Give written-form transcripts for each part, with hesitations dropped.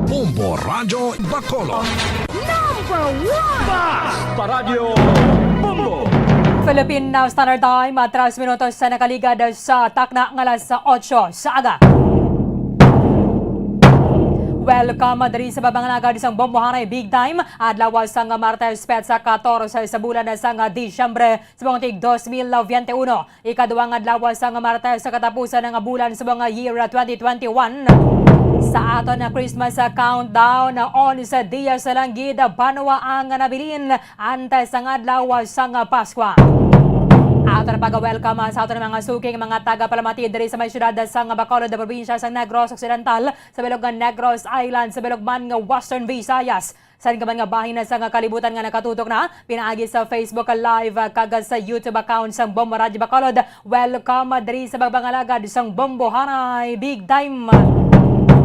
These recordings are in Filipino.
Bombo Radyo Bacolod. #1 Basta Radio Bombo! Philippine Standard Time at 3 minutos sa nakaligad sa takna ng alas 8 sa aga. Welcome diri sa babanganaga isang bombohanay big time adlaw sang Martes petsa 14 sa bulan sang Disyembre sa buong tig 2021. Ikaduhang adlaw sang Martes sa katapusan ng bulan sa buong year 2021. Sa aton na Christmas countdown on sa diya sa langgid banwa ang nabilin antay sang adlaw sang Pasko. Ato na pag-welcome sa ato ng mga suking mga taga-Palamati diri sa may syudad sa Bacolod na probinsya sa Negros Occidental, sa bilog ng Negros Island, sa bilog man nga Western Visayas. Sa nga man nga bahin na sa kalibutan nga nakatutok na, pinaagi sa Facebook Live kag sa YouTube account sang Bombo Radio Bacolod. Welcome diri sa bagbangalagad sang Bombo Hanay Big Time.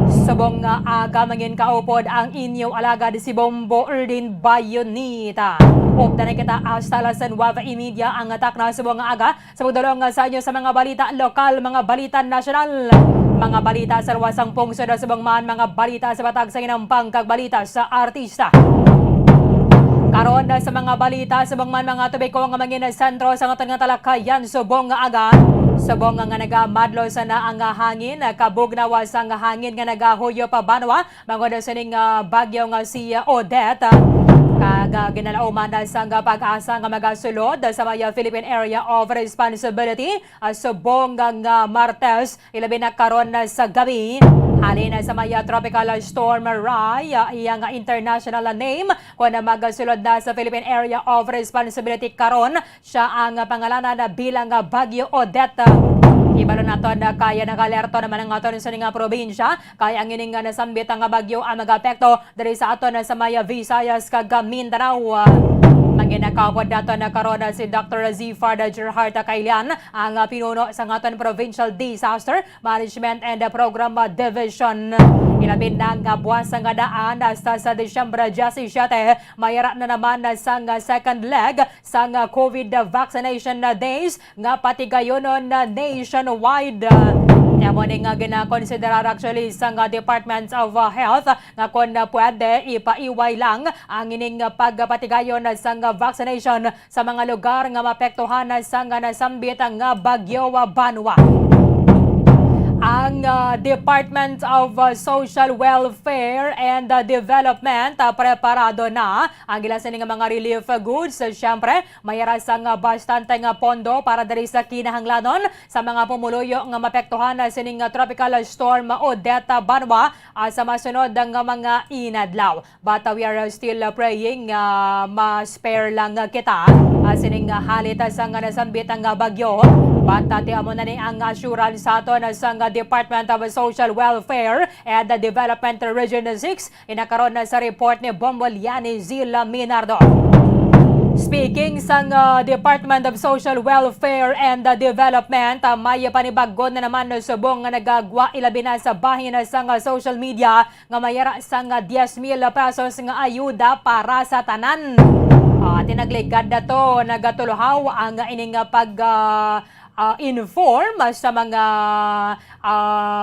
Subong nga aga mangin kaupod ang inyong alagad si Bombo Erdin Bayonita. Upda na kita hasta lasan Wava Media ang atak na subong nga aga sa pagdulong sa inyo sa mga balita lokal, mga balita nasyonal, mga balita sa ruwasang pungsod sa subong man, mga balita sa batag sa inampang kag balita sa artista. Karon sa mga balita sa bangman mga tubiko nga mangin sentro sa aton nga talakayan subong nga aga. Subong nga nagamadlo sa na ang hangin, kabugnawa sa nga hangin nga nagahuyo pa banwa bangod sa ning bagyo nga si Odette. Kaga ginalauman sa nga pag-asa nga magasulod sa may Philippine Area of Responsibility subong nga Martes ilabi na karon sa gabi. Halin sa may tropical storm Rai, iyang international name kung magasulod na sa Philippine Area of Responsibility karon, siya ang pangalanan bilang Bagyo Odette. Ibalo nato na kaya nag-alerto naman ang aton sa nga probinsya, kaya ang ining nasambit ang bagyo ang mag-apekto diri sa aton sa may Visayas kag Mindanao. Manginakawad nato na karon si Dr. Zifard Gerhardt Kailian, ang pinuno sa aton Provincial Disaster Management and Program Division. Ilabin na nga buwas nga daan hasta sa Disyembre 17, mayara na naman sa second leg sa COVID vaccination days nga patigayonon nationwide. Mo nga ginakonsiderar actually sa Department of Health nga kung pwede ipaiway lang ang ining pagpatigayon sa vaccination sa mga lugar nga mapektuhan sa nasambit nga bagyo Banwa. Ang Department of Social Welfare and Development preparado na ang ilan sa mga relief goods. Siyempre, mayara sang bastante nga pondo para diri sa kinahanglanon sa mga pumuluyo nga mapektuhan sa ning tropical storm Odette Banwa sa masunod nga mga inadlaw. But we are still praying ma-spare lang kita sining halit sa nasambit nga bagyo. But amo na ni ang assurance sa aton sa Department of Social Welfare and Development Region 6 inakaroon na sa report ni Bomboliani Zila Minardo. Speaking sa Department of Social Welfare and Development, may panibagod na naman subong nga nagagwa ilabi na sa bahin sa social media nga mayara sa 10,000 pesos nga ayuda para sa tanan. Tinagligad na to, nagatuluhaw ang ining inform sa mga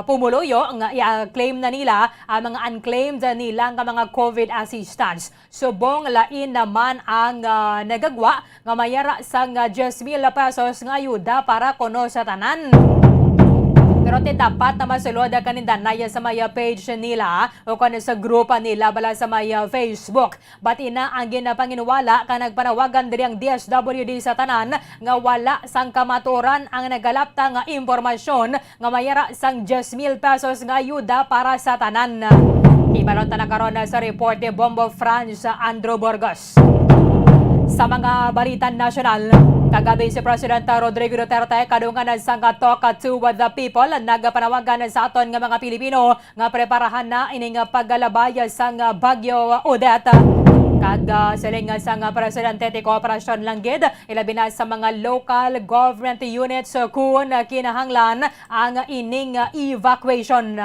pumuluyo nga i-claim na nila ang mga unclaimed nila nga mga COVID assistance. Subong lain naman ang nagagwa nga mayara sa 10,000 pesos nga ayuda para kuno sa tanan. Pero dapat na masulod kaninda naya sa may page nila o kung sa grupa nila bala sa may Facebook. But ina ang ginapanginwala ka nagpanawagan diri ang DSWD sa tanan nga wala sang kamaturan ang nagalapta nga impormasyon nga mayara sang 10,000 pesos nga ayuda para sa tanan. Ibalon ta na karon sa report ni Bombo France Andrew Burgos. Sa mga balitan nasyonal, kagabi si President Rodrigo Duterte kadungan sa Talk to the People nagpanawagan sa aton nga mga Pilipino nga preparahan na ining paggalabay sa bagyo Odette. Kag siling sa Presidente ti Kooperasyon Langgid, ilabi na sa mga local government units kung kinahanglan ang ining evacuation.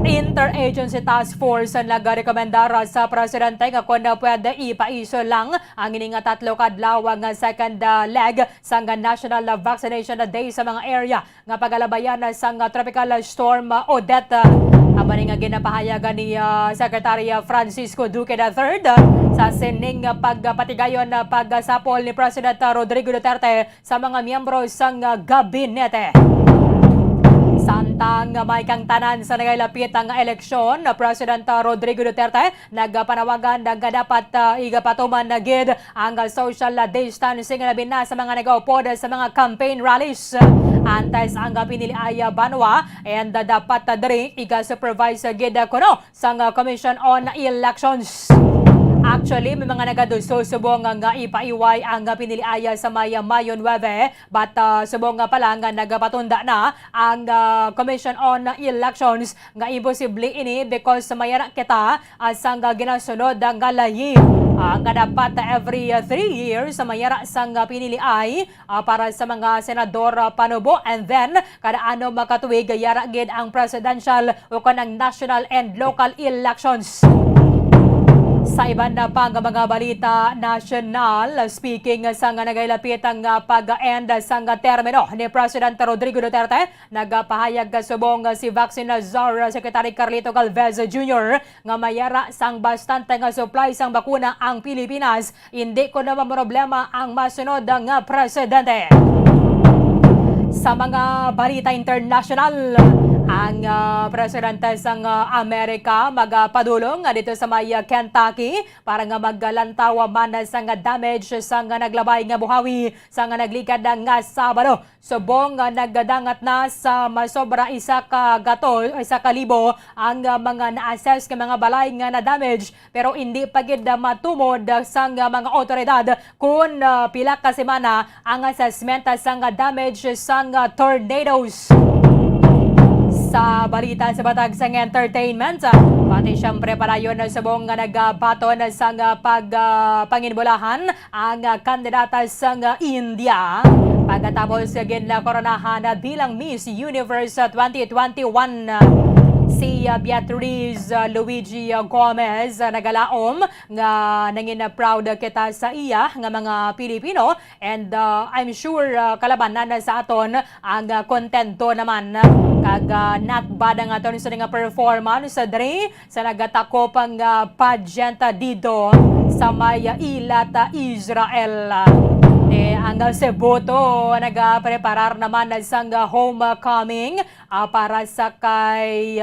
Interagency Task Force ang nagarekomendar sa presidente nga kung pwede ipaiso lang ang ining tatlo kadlaw nga second leg sa National Vaccination Day sa mga area nga pagalabayan sa tropical storm Odette. Amani nga ginapahayagan ni Secretary Francisco Duque III sa sining pagpatigayon pagsapol ni President Rodrigo Duterte sa mga miyembro sang gabinete. Samtang may kang tanan sa nagalapit ang eleksyon, President Rodrigo Duterte nagpanawagan na dapat igapatuman na gid ang social distancing labi na sa mga nagaupod sa mga campaign rallies. Antes ang pinili ay banwa and dapat diri iga-supervise gid kuno sang Commission on Elections. Actually, may mga nagasusubong nga ipaiway ang piniliaya sa Mayo 9, but subong nga pala nga nagapatunda na ang Commission on Elections nga imposible ini because mayara kita sang ginasunod ang galayi. Nga dapat every 3 years sa mayara sang piniliay para sa mga senador panubo, and then kada ano makatuig yara gid ang presidential o kanang national and local elections. Sa iban na pang mga balita national, speaking sa nga nagailapit ang pag-end sa termino ni President Rodrigo Duterte, nagpahayag subong si Vaccine Czar Secretary Carlito Galvez Jr. nga mayara sang bastante nga supply sang bakuna ang Pilipinas. Hindi ko na problema ang masunod nga presidente. Sa mga balita international, ang presidente sang Amerika magpadulong dito sa may Kentucky para nga maglantaw man sa damage sa naglabay nga buhawi sa naglikad nga Sabado. Subong nagdadangat na sa masobra 1,000 ang mga na-assess nga mga balay nga na-damage, pero hindi pa gid matumod sang mga otoridad kung pila ka semana ang assessment sang damage sang tornadoes. Sa balita sa batag sang entertainment, pati siyempre para yun subong nga nagbaton sang panginbulahan ang kandidata sang India pagkatapos na koronahan bilang Miss Universe 2021. Si Beatriz Luigi Gomez nagalaom nga nangin proud kita sa iya nga mga Pilipino, and I'm sure kalabanan sa aton ang kontento naman kag nakbada nga aton sa nga performance diri sa nagatakop ang pageant dito sa may Ilat, Israel. Ang Cebuto nagapreparar naman sang homecoming para sa kay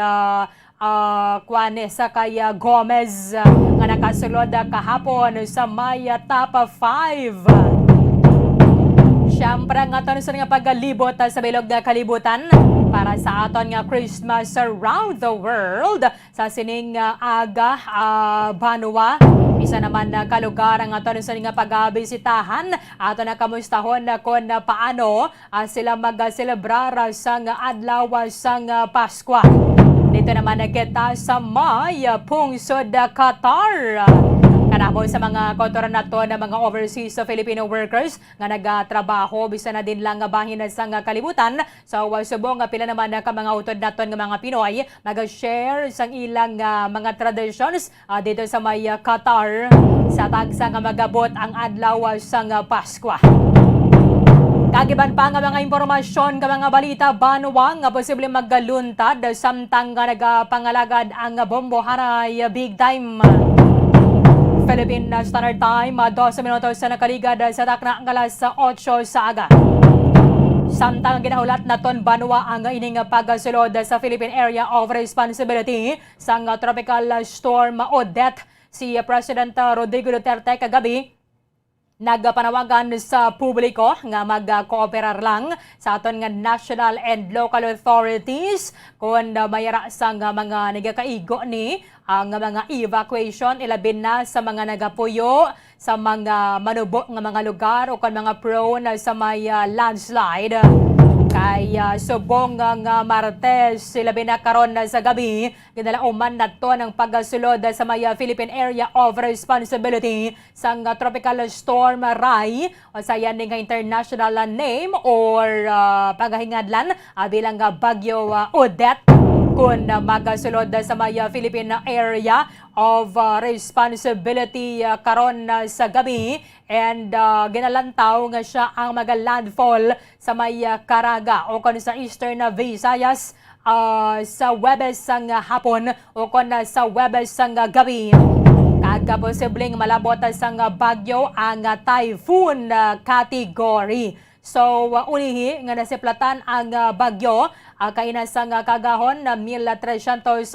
Gomez nga nakasulod kahapon sa may top 5. Siyempre nga aton sa nga pagalibot sa bilog nga kalibutan para sa aton nga Christmas around the world sa sining aga Banwa. Isa naman na kalugar ang aton sa nga pagabisitahan ato na kamustahon kung paano sila mag-celebrar sa adlaw sang Pasko. Dito naman kita sa may pungsod Qatar. Kanamo sa mga kotoran nato na mga overseas Filipino workers nga nagatrabaho bisa na din lang bahin sa kalibutan. So subong pila naman ka mga utod naton nga mga Pinoy mag-share sang ilang mga traditions dito sa may Qatar sa tagsa nga magabot ang adlaw sang Pasko. Kagiban pa nga mga impormasyon ka mga balita banwa nga posible maggaluntad samtang nga nagapangalagad ang Bombo Haray big time. Philippine Standard Time, 12 minutos sa nakaligad sa takna ang alas 8 sa aga. Samtang ginahulat naton banwa ang ining pagsulod sa Philippine Area of Responsibility sa tropical storm Odette, si President Rodrigo Duterte kagabi nagpanawagan sa publiko nga mag-cooperar lang sa aton nga national and local authorities kung mayara sang mga nagakaigo ni ang mga evacuation ilabin na sa mga nagapuyo sa mga manubo nga mga lugar o kung mga prone sa may landslide. Kay subong nga Martes sila binakaron sa gabi ginalauman nato ng pagsulod sa may Philippine Area of Responsibility sang tropical storm Rai o sa yan nga international name or pagahingadlan bilang Bagyo Odette. kun magasulod sa may Philippine Area of Responsibility karon sa gabi and ginalantaw nga siya ang magalandfall sa may Caraga o kun sa Eastern Visayas sa Webes sang hapon o kun sa Webes sang gabi. Posibleng malabot sang bagyo ang typhoon category. So, ulihi nga nasiplatan ang bagyo kainasang kagahon na 1,380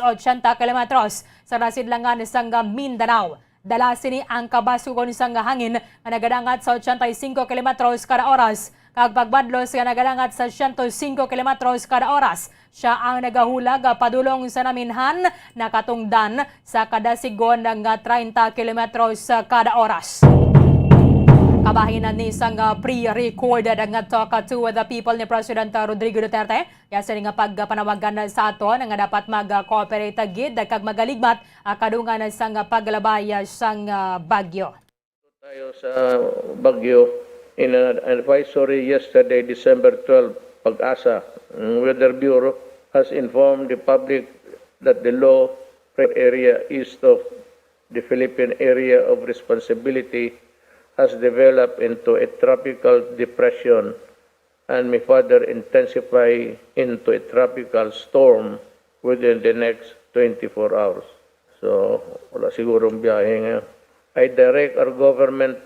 kilometros sa nasidlangan sang Mindanao. Dala sini ang kabasugon sang hangin nga nagadangat sa 85 kilometros kada oras. Kag pagbadlos nga nagadangat sa 105 kilometros kada oras. Siya ang nagahulag padulong sa naminhan na katungdan sa kada sigon ng 30 kilometros kada oras. Kabahinan ni sang pre-recorded ang talk to the people ni President Rodrigo Duterte. Yasa nga pagpanawagan sa aton nga dapat mag-cooperate gid kag magaligmat kadungan sang paglabay sang bagyo. Tayo sa bagyo, in an advisory yesterday, December 12, Pag-asa, Weather Bureau has informed the public that the low area east of the Philippine Area of Responsibility has developed into a tropical depression and may further intensify into a tropical storm within the next 24 hours. So, wala sigurong biyahe ngayon. I direct our government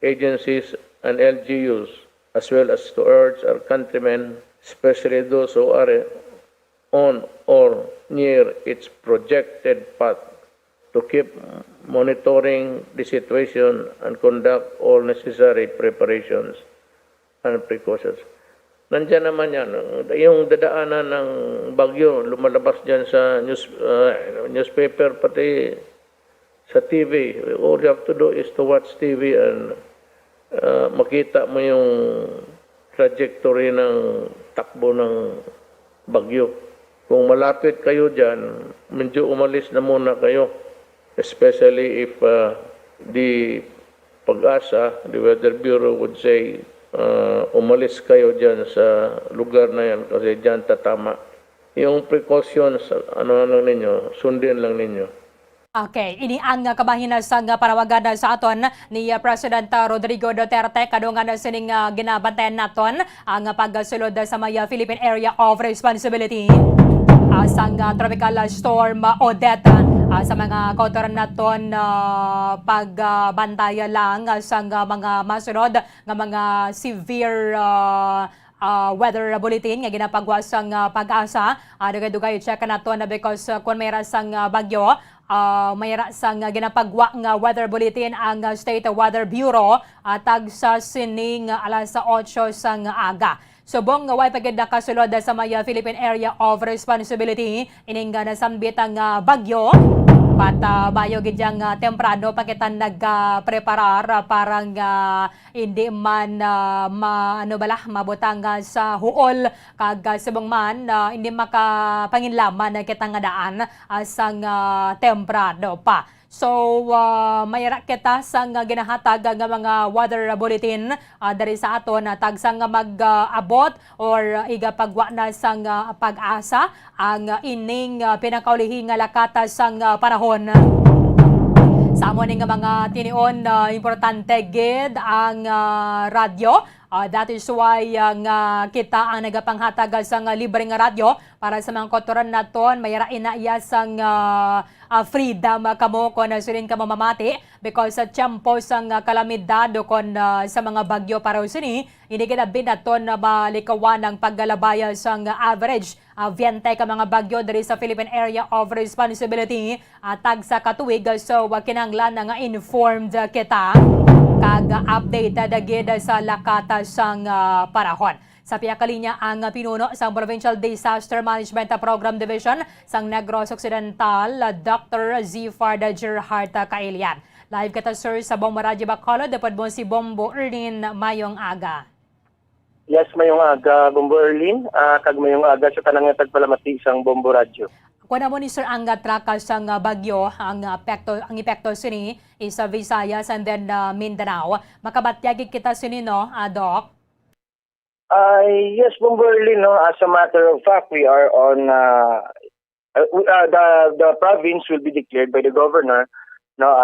agencies and LGUs as well as to urge our countrymen, especially those who are on or near its projected path, to keep monitoring the situation and conduct all necessary preparations and precautions. Nandiyan naman yan. Yung dadaanan ng bagyo, lumalabas dyan sa newspaper, pati sa TV. All you have to do is to watch TV and makita mo yung trajectory ng takbo ng bagyo. Kung malapit kayo dyan, medyo umalis na muna kayo. Especially if the Pag-asa, the Weather Bureau would say, umalis kayo dyan sa lugar na yan kasi dyan tatama. Yung precautions, ano ninyo, sundin lang ninyo. Okay, ini ang kabahinan sang panawagan sa aton ni President Rodrigo Duterte kadungan sining ginabantayan naton ang pagsulod sa may Philippine Area of Responsibility. Sang tropical storm Odette sa mga kautoran naton pagbantaya lang sang mga masunod nga mga severe weather bulletin nga ginapagwas sang Pag-asa. Dugay-dugay check naton because kung may sang bagyo may sang ginapagwa nga weather bulletin ang State Weather Bureau tag sa sining alas 8 sang aga. Subong nga way pagid nakasulod sa may Philippine Area of Responsibility ining nasambit ang bagyo. Bayo gid yang temprano pakitan nagpreparar parang hindi man mabutang sa huol kag subong man hindi makapanginlaman kitang daan sang temprano pa. So, mayra kita sang ginahatag nga mga weather bulletin dari sa aton tagsang mag-abot or igapagwa na sang Pag-asa ang ining pinakaulihi nga lakata sang panahon. Sa amon nga mga tinion, importante gid ang radyo. That is why kita ang nagapanghatag sang libreng radyo para sa mga kotoran naton mayra inaiya sang freedom kamo kon sunin ka mamamati because sa tiyempo sang kalamidad o kon sa mga bagyo para sini hindi kinabin naton na malikawan ang paggalabaya sang average 20 ka mga bagyo diri sa Philippine Area of Responsibility tag sa katuig. So kinahanglan nga informed kita kag updated gid sa lakata sang panahon. Sa piyakalinya ang pinuno sa Provincial Disaster Management Program Division sang Negros Occidental, Dr. Zifard Gerhard Kailian. Live kita sir sa Bombo Radio Bacolod, dapat mo si Bombo Erlin mayong aga. Yes, mayong aga Bombo Erlin, kag mayong aga sa tanang tagpalamati sang Bombo Radio. Kuha mo ni Sir ang trakas sang bagyo, ang epekto sini is Visayas and then Mindanao. Makabatyagig kita sini no, Doc? Yes, Bombo Erlin, no, as a matter of fact, we are on The province will be declared by the governor no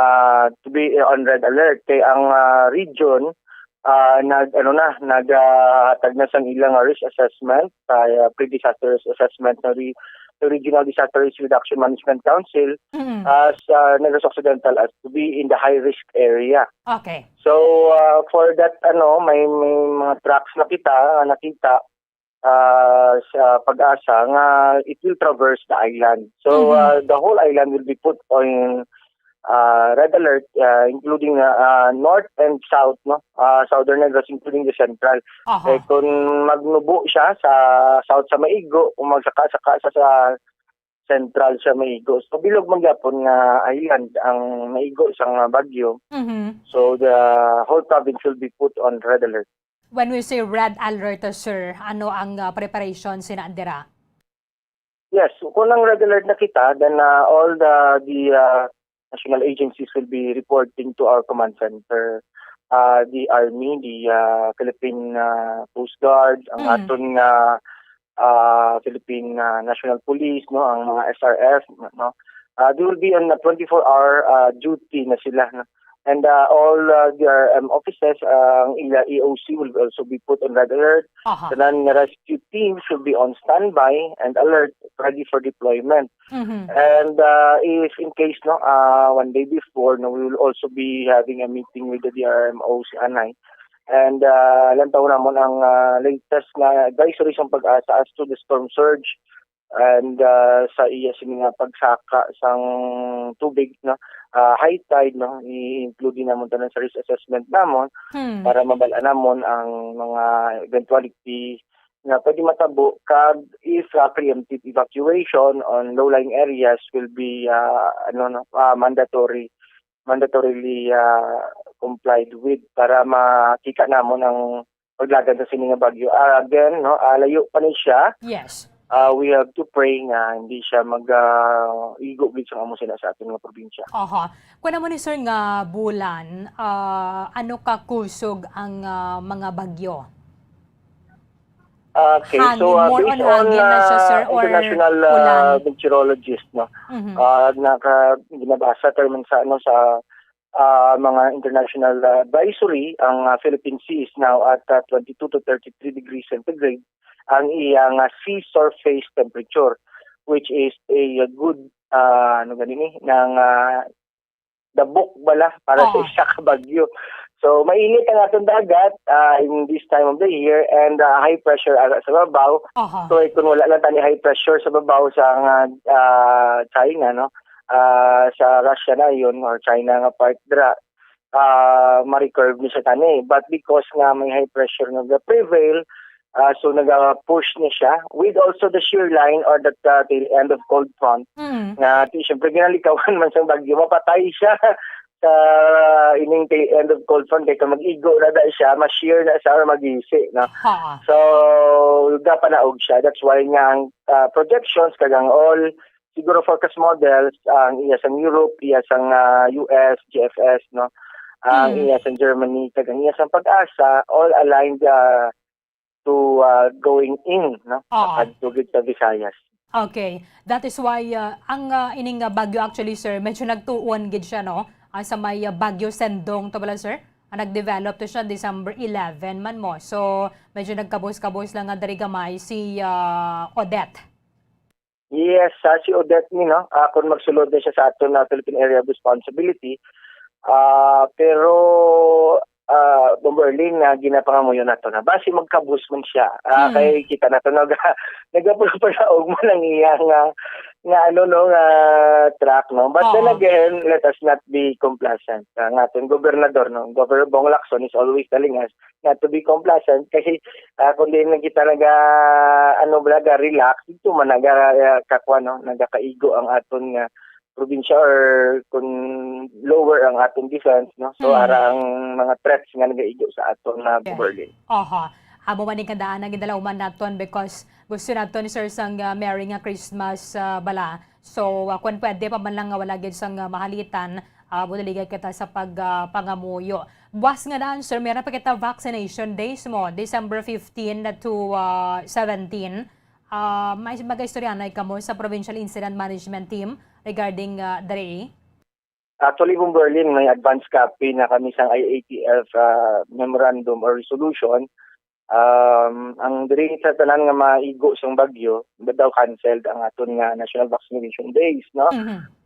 to be on red alert kay ang region naghatag na sang ilang risk assessment pre-disaster risk assessment ng the Regional Disaster Risk Reduction Management Council as Negros Occidental as to be in the high risk area. Okay. So for that may mga tracks nakita sa Pag-asa nga it will traverse the island. So the whole island will be put on red alert including north and south southern Negros including the central. Kung magnubo siya sa south sa Maigo kung magsaka-saka sa central sa Maigo. So bilog magyapon nga island ang Maigo sang bagyo. So the whole province will be put on red alert. When we say red alert, sir, ano ang preparation sinaandira? Yes, kung ang red alert na kita, then all the national agencies will be reporting to our command center. The Army, the Philippine Coast Guard, ang aton Philippine National Police, ang mga SRF, they will be on a 24-hour duty na sila. And all their offices, ang EOC will also be put on red alert. The non-rescue teams will be on standby and alert, ready for deployment. And if in case, one day before, we will also be having a meeting with the DRMO, si Anay. And lantaw namon ang latest na advisory sa Pag-asa as to the storm surge and sa iya sininga pagsaka sang tubig high tide i-include namon tanan sa risk assessment namon para mabala namon ang mga eventuality na pwede matabo kag if preemptive evacuation on low-lying areas will be mandatorily complied with para makita namon ang paglagan sa sininga bagyo. Again, layo pa ni siya. Yes. We have to pray nga hindi siya mag-igo sa amo sila sa ating mga probinsya. Kung naman ni sir nga bulan, ano ka kusog ang mga bagyo? Okay, hangin, so more based on hangin na siya, sir, or international ulan? meteorologist, ginabasa term sa mga international advisory, ang Philippine Sea is now at 22 to 33 degrees centigrade. Ang iyang sea surface temperature, which is a good ng dabok bala para sa isa ka bagyo. So mainit ang atong dagat in this time of the year and high pressure sa babaw. So kung wala lang tani high pressure sa babaw sa China sa Russia na yun or China nga part dra ma-recurve ni sa tani. But because nga may high pressure nga prevail, so nag-push niya siya with also the shear line or the tail end of cold front na siyempre ginalikawan man sa bagyo mapatay siya sa ining tail end of cold front kaya mag-igo na siya ma-shear na siya or mag-isi so gapanaog siya. That's why nga ang projections kagang all siguro forecast models ang iya sa Europe, iya sa US, GFS ang iya sa Germany kagang iya sa Pag-asa all aligned to going in to get sa Visayas. Okay, that is why ang ining bagyo actually sir medyo nagtuon gid siya sa may Bagyo Sendong to pala sir. Nag-develop to siya December 11 man mo. So medyo nagkabos-kabos lang nga dari gamay si Odette. Yes, si Odette kung magsulod na siya sa aton na Philippine Area of Responsibility. Pero Bomberlin na ginapangamuyo nato na basi magkabus man siya kay kita nato nagapulaog mo lang iyang track but then again let us not be complacent ang ating gobernador Governor Bong Lacson is always telling us not to be complacent kasi kung di na kita relax dito man nagakaigo ang aton probinsya or kung lower ang atong defense so ara ang mga threats nga nagaigo sa aton na Berlin. Amo man ni kadaan ang gidalawman naton because gusto naton ni sir sang Merry nga Christmas bala. So kung pwede pa man lang nga wala gid sang mahalitan budaligay kita sa pangamuyo. Buwas nga daan sir, meron pa kita vaccination days mo December 15 to 17. may mag-istoryanay ka mo sa Provincial Incident Management Team regarding dre? Actually, kung Berlin, may advance copy na kami sa IATF memorandum or resolution. Ang diri sa tanan nga maigo sang bagyo, daw canceled ang aton nga National Vaccination Days, no?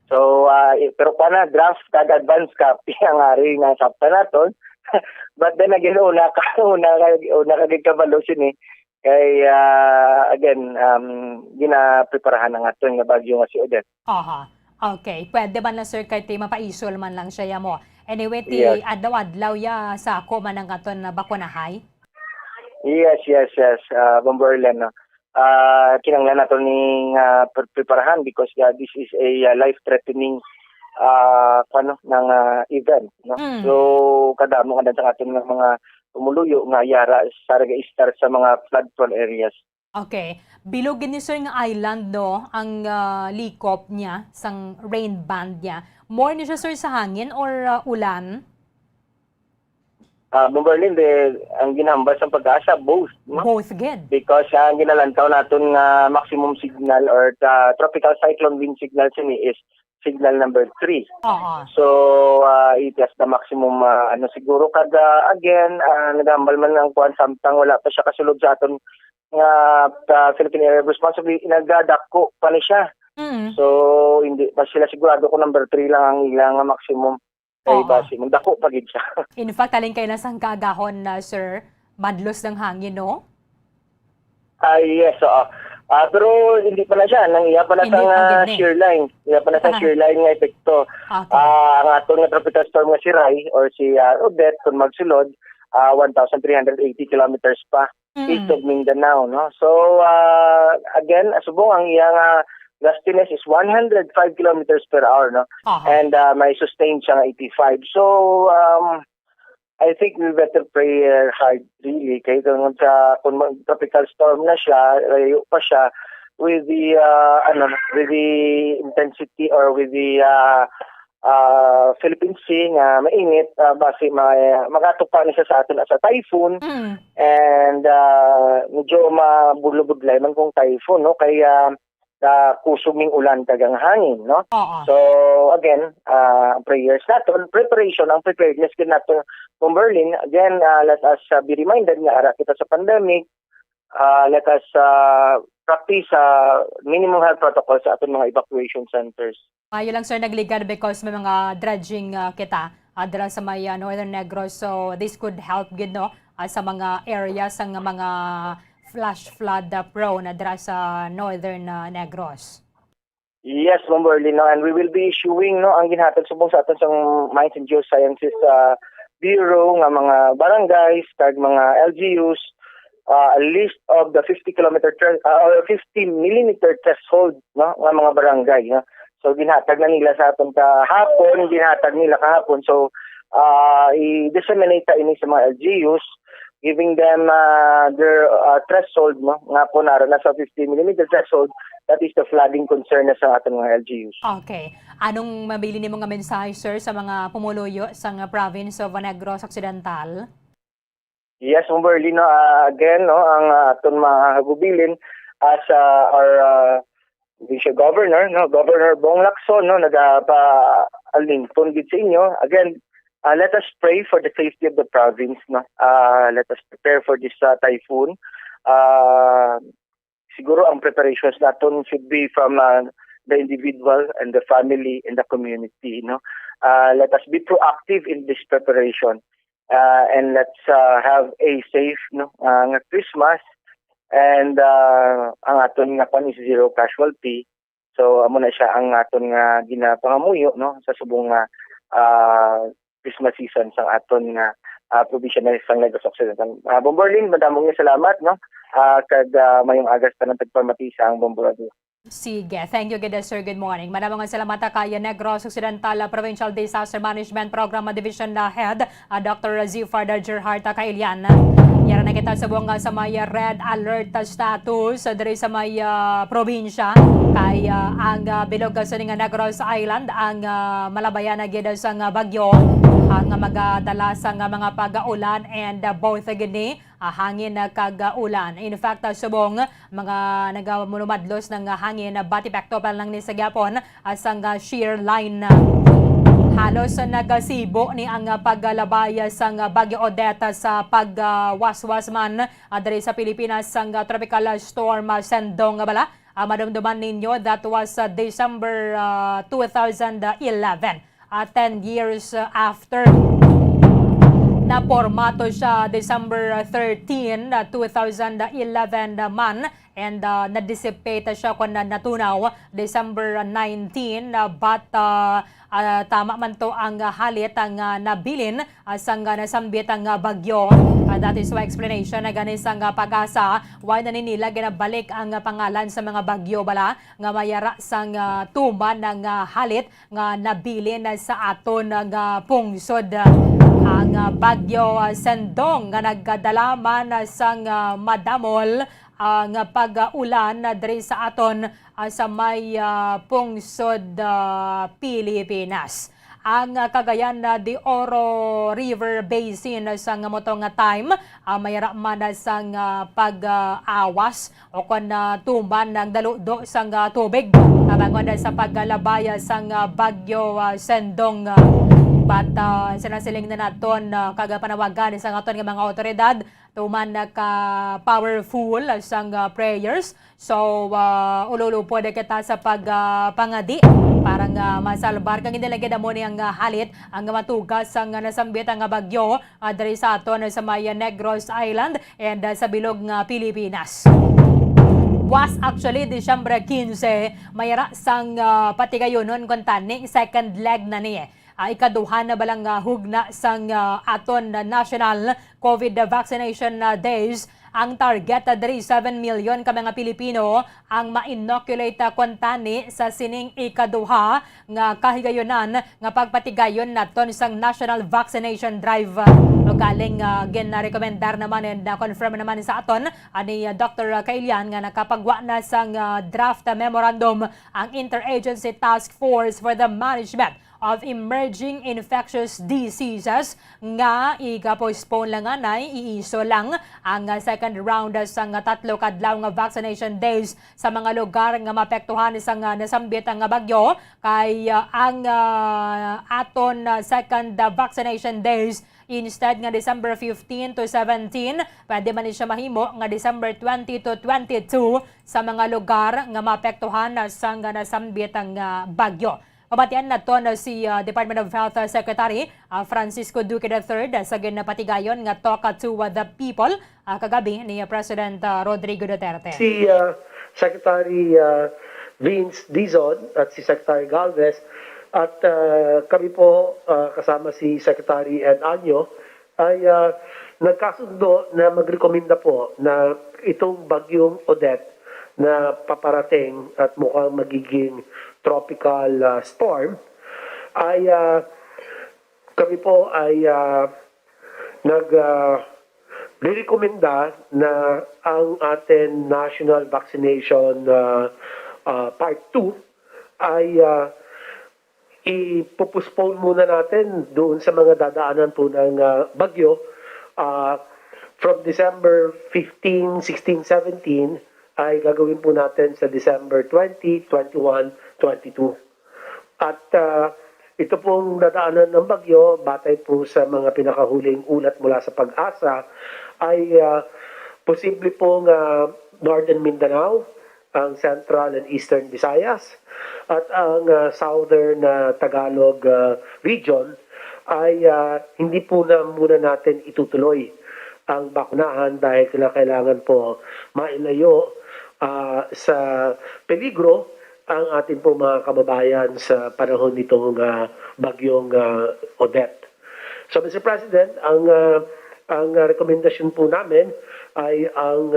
So, pero pana draft kag advance copy ang ari nga sapta naton. But then again, una kagig kabalo sini kay again gina-preparahan ang aton nga bagyo nga si Odette. Aha. Okay, pwede man lang sir kay ti mapaisol man lang siya mo. Anyway, ti Yes. adlaw-adlaw ya sa ako man ang aton na bakunahay. Yes. Bomberland, no? Kinanglan nato ning preparahan because this is a life-threatening ng event, no? So kadamo kada sa aton nga mga tumuluyo nga yara sa rega-start sa mga flood-prone areas. Okay. Bilogin ni sir nga island no ang likop niya sang rain band niya. More ni siya sir sa hangin or ulan? Bomberland, ang ginambal sa pag-asa, both, no? Both good. Because ang ginalantaw naton nga maximum signal or tropical cyclone wind signal sini is signal number 3. Oo. So, it has the maximum, siguro kada, again, nagambal man ng kuhan, samtang wala pa siya kasulod sa aton nga Philippine Area of Responsibility, nagdadako pa ni siya. So, hindi pa sila sigurado kung number 3 lang ang ilang maximum. Kay base, magdako pa gid siya. In fact, alin kayo na sang kagahon na sir, madlos ng hangin no? Yes, oo. Pero hindi pa na siya, iya pa na Hindi sa pa gid ni. shear line. Iya pa na sa shear line nga epekto. Okay. Ang aton nga tropical storm nga si Rai or si Odette kung magsulod, 1,380 kilometers pa east of Mindanao, no? So again, subong ang iyang gustiness is 105 kilometers per hour, no? And may sustained siya nga 85. So I think we better pray hard really kay kung tropical storm na siya, layo pa siya with the with the intensity or with the Philippine Sea nga mainit, base magatupa ni siya sa aton as a typhoon. And medyo mabulubudlay man kung typhoon, no? Kaya kusuming ulan kagang hangin, no? So again, prayers naton, preparation, ang preparedness kin naton from Berlin. Again, let us be reminded nga ara kita sa pandemic. Let us practice minimum health protocols sa aton mga evacuation centers. Ayo lang sir nagligad because may mga dredging kita dala sa may Northern Negros, so this could help gid no sa mga areas ang mga flash flood prone na dira sa Northern Negros. Yes, Ma'am Berlin, no? And we will be issuing no ang ginhatag subong sa aton sa Mines and Geosciences Bureau nga mga barangays kag mga LGUs a list of the 50 kilometer or 50 millimeter threshold, no, nga mga barangay, no? So ginhatag na nila sa aton kahapon, ginhatag nila kahapon. So i-disseminate ini sa mga LGUs, giving them their threshold, no, nga po naroon na sa 50 millimeter threshold. That is the flooding concern na sa ating mga LGUs. Okay. Anong mabili nimo nga mensahe sir sa mga pumuluyo sa province of Negros Occidental? Yes, Berlin, no, again, no, ang aton mga hagubilin as our Vice Governor, no, Governor Bong Lacson, no, nagpa-alington gid sa inyo. Again, let us pray for the safety of the province, no. Let us prepare for this typhoon. Siguro ang preparations natin should be from the individual and the family and the community, no. Let us be proactive in this preparation, and let's have a safe, no, Christmas. And ang aton nga pan is zero casualty. So amo na siya ang aton nga ginapangamuyo, no, sa subong nga Christmas season sa aton nga provincial sa Negros Occidental. Bomberlin, madamong salamat, no. Kag mayong agas ta ng tagpamatisa ang Bomborado. Sige, thank you good sir. Good morning. Maraming salamat kay Negros Occidental Provincial Disaster Management Program Division Head, Dr. Zifard Gerhardt Kailian. Yara na kita sa buong sa may red alert status diri sa may probinsya kay ang bilog sa Negros Island ang malabayan na gid sa bagyo ang magadala sa mga pag-aulan and both gini hangin na kag-ulan. In fact, subong mga nagamumadlos ng hangin na batipekto pa lang ni sa Gyapon asang shear line na halos nagasibo ni ang paglalabay sang Bagyo Odette sa pagwaswas man diri sa Pilipinas sang tropical storm Sendong bala. Madumduman ninyo, that was December 2011. 10 years after na pormato siya December 13, 2011 man, and na-dissipate siya kung natunaw December 19, but tama man to ang halit ang nabilin sang nasambit ang bagyo. That is why explanation na ganis ang pag-asa why naninila ginabalik ang pangalan sa mga bagyo bala nga mayara sang tuman ng halit nga nabilin sa aton nga pungsod. Ang bagyo Sendong nga nagdalaman sang madamol ang pag-ulan diri sa aton sa may pungsod Pilipinas. Ang Cagayan de Oro River Basin sang motong time mayara man sang pag-awas o kon tuman ng daludo sang tubig bangon sa paglalabay sang bagyo Sendong. But sinasiling na naton kagapanawagan sa aton nga mga otoridad tuman ka-powerful sang prayers. So ululupod kita sa pagpangadi para nga masalbar kang indilagyan mo niyang halit ang matugas ang nasambit ang bagyo diri sa aton sa may Negros Island and sa bilog nga Pilipinas. Was actually Disyembre 15 mayara sang patigayonon kon tani second leg na ni ikaduha na balang hugna sang aton national COVID vaccination days. Ang target diri 7 million ka mga Pilipino ang ma-inoculate kuntani sa sining ikaduha nga kahigayonan nga pagpatigayon naton sang national vaccination drive. Galing gina-rekomendar naman and confirm naman sa aton ani Dr. Kailian nga nakapagwa na sang draft memorandum ang Interagency Task Force for the Management of Emerging Infectious Diseases nga iga-postpone lang anay iiso lang ang second round sang tatlo kadlaw nga vaccination days sa mga lugar nga mapektuhan sang nasambit ang bagyo kay ang aton second vaccination days instead nga December 15 to 17 pwede man siya mahimo nga December 20 to 22 sa mga lugar nga mapektuhan sang nasambit ang bagyo. Pabatian na to si Department of Health Secretary Francisco Duque III sa ginapatigayon nga talk to the people kagabi ni President Rodrigo Duterte. Si Secretary Vince Dizon at si Secretary Galvez at kami po kasama si Secretary Ed Año ay nagkasundo na magrekomenda po na itong bagyong Odette na paparating at mukhang magiging tropical storm ay kami po ay nag-rekomenda na ang ating national vaccination part 2 ay ipopospone muna natin doon sa mga dadaanan po ng bagyo from December 15, 16, 17 ay gagawin po natin sa December 20, 21, 22. At ito pong dadaanan ng bagyo, batay po sa mga pinakahuling ulat mula sa pag-asa, ay posible pong Northern Mindanao, ang Central and Eastern Visayas, at ang Southern Tagalog region ay hindi po na muna natin itutuloy ang bakunahan dahil kailangan po mailayo sa peligro ang ating po mga kababayan sa panahon nitong bagyong Odette. So Mr. President, ang rekomendasyon po namin ay ang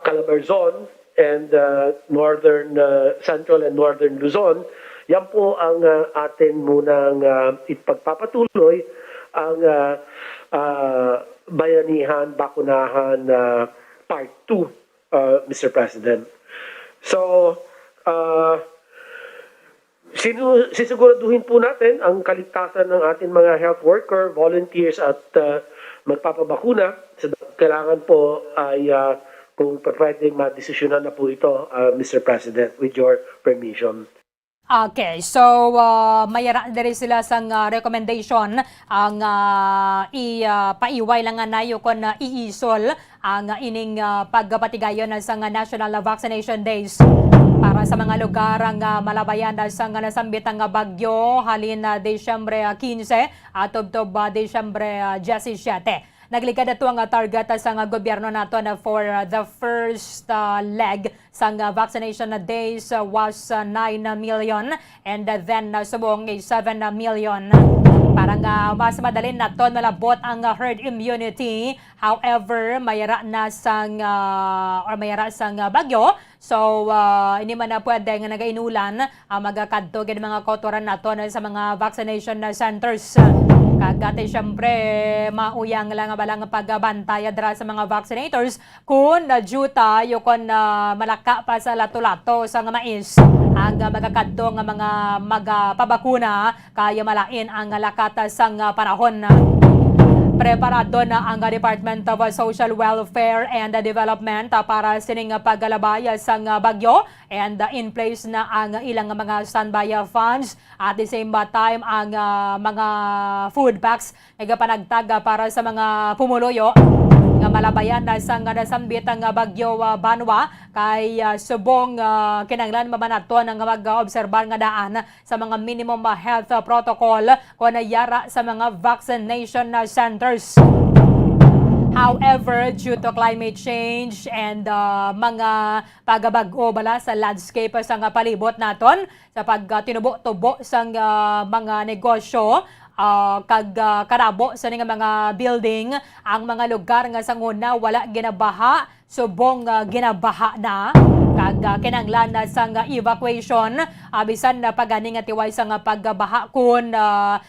Calabarzon and northern Central and Northern Luzon. Yan po ang atin munang ipagpapatuloy ang bayanihan, bakunahan part 2, Mr. President. So, sisiguraduhin po natin ang kaligtasan ng ating mga health worker, volunteers at magpapabakuna. So, kailangan po ay kung pwedeng madesisyonan na po ito, Mr. President, with your permission. Okay, so mayara diri sila sang recommendation ang paiway lang nga nayo kon iisol ang ining pagpatigayon sang National Vaccination Days para sa mga lugar ang malabayan sang nasambit ang bagyo halin Disyembre 15 at tubtob Disyembre 17. Nagligad ito ang target sa gobyerno nato na for the first leg sa vaccination days was 9 million and then subong 7 million. Parang mas madali na to malabot ang herd immunity. However, mayara sang bagyo. So, hindi man na pwede nga nagainulan magakadto gid mga kotoran nato sa mga vaccination centers. Kagati syempre mauyang lang balang pagbantay dra sa mga vaccinators kung juta yo kon malaka pa sa lato-lato sa mais ang magakadto nga mga magpabakuna kaya malain ang lakata sang panahon. Preparado na ang Department of Social Welfare and Development para sining paggalabay sang bagyo and in place na ang ilang mga standby funds at the same time ang mga food packs nagapanagtag para sa mga pumuluyo nga malabayan sang nasambit ang bagyo Banwa kay subong kinanglan mamanaton nga mag-obserbar nga daan sa mga minimum health protocol kung yara sa mga vaccination centers. However, due to climate change and mga pagabag-o bala sa landscape sa palibot naton sa pagtinubo-tubo sa mga negosyo kag karabo sa mga building ang mga lugar nga sanguna wala ginabaha subong ginabaha na kag kinanglan na sang evacuation bisan na pagani nga tiway sang pagbaha kun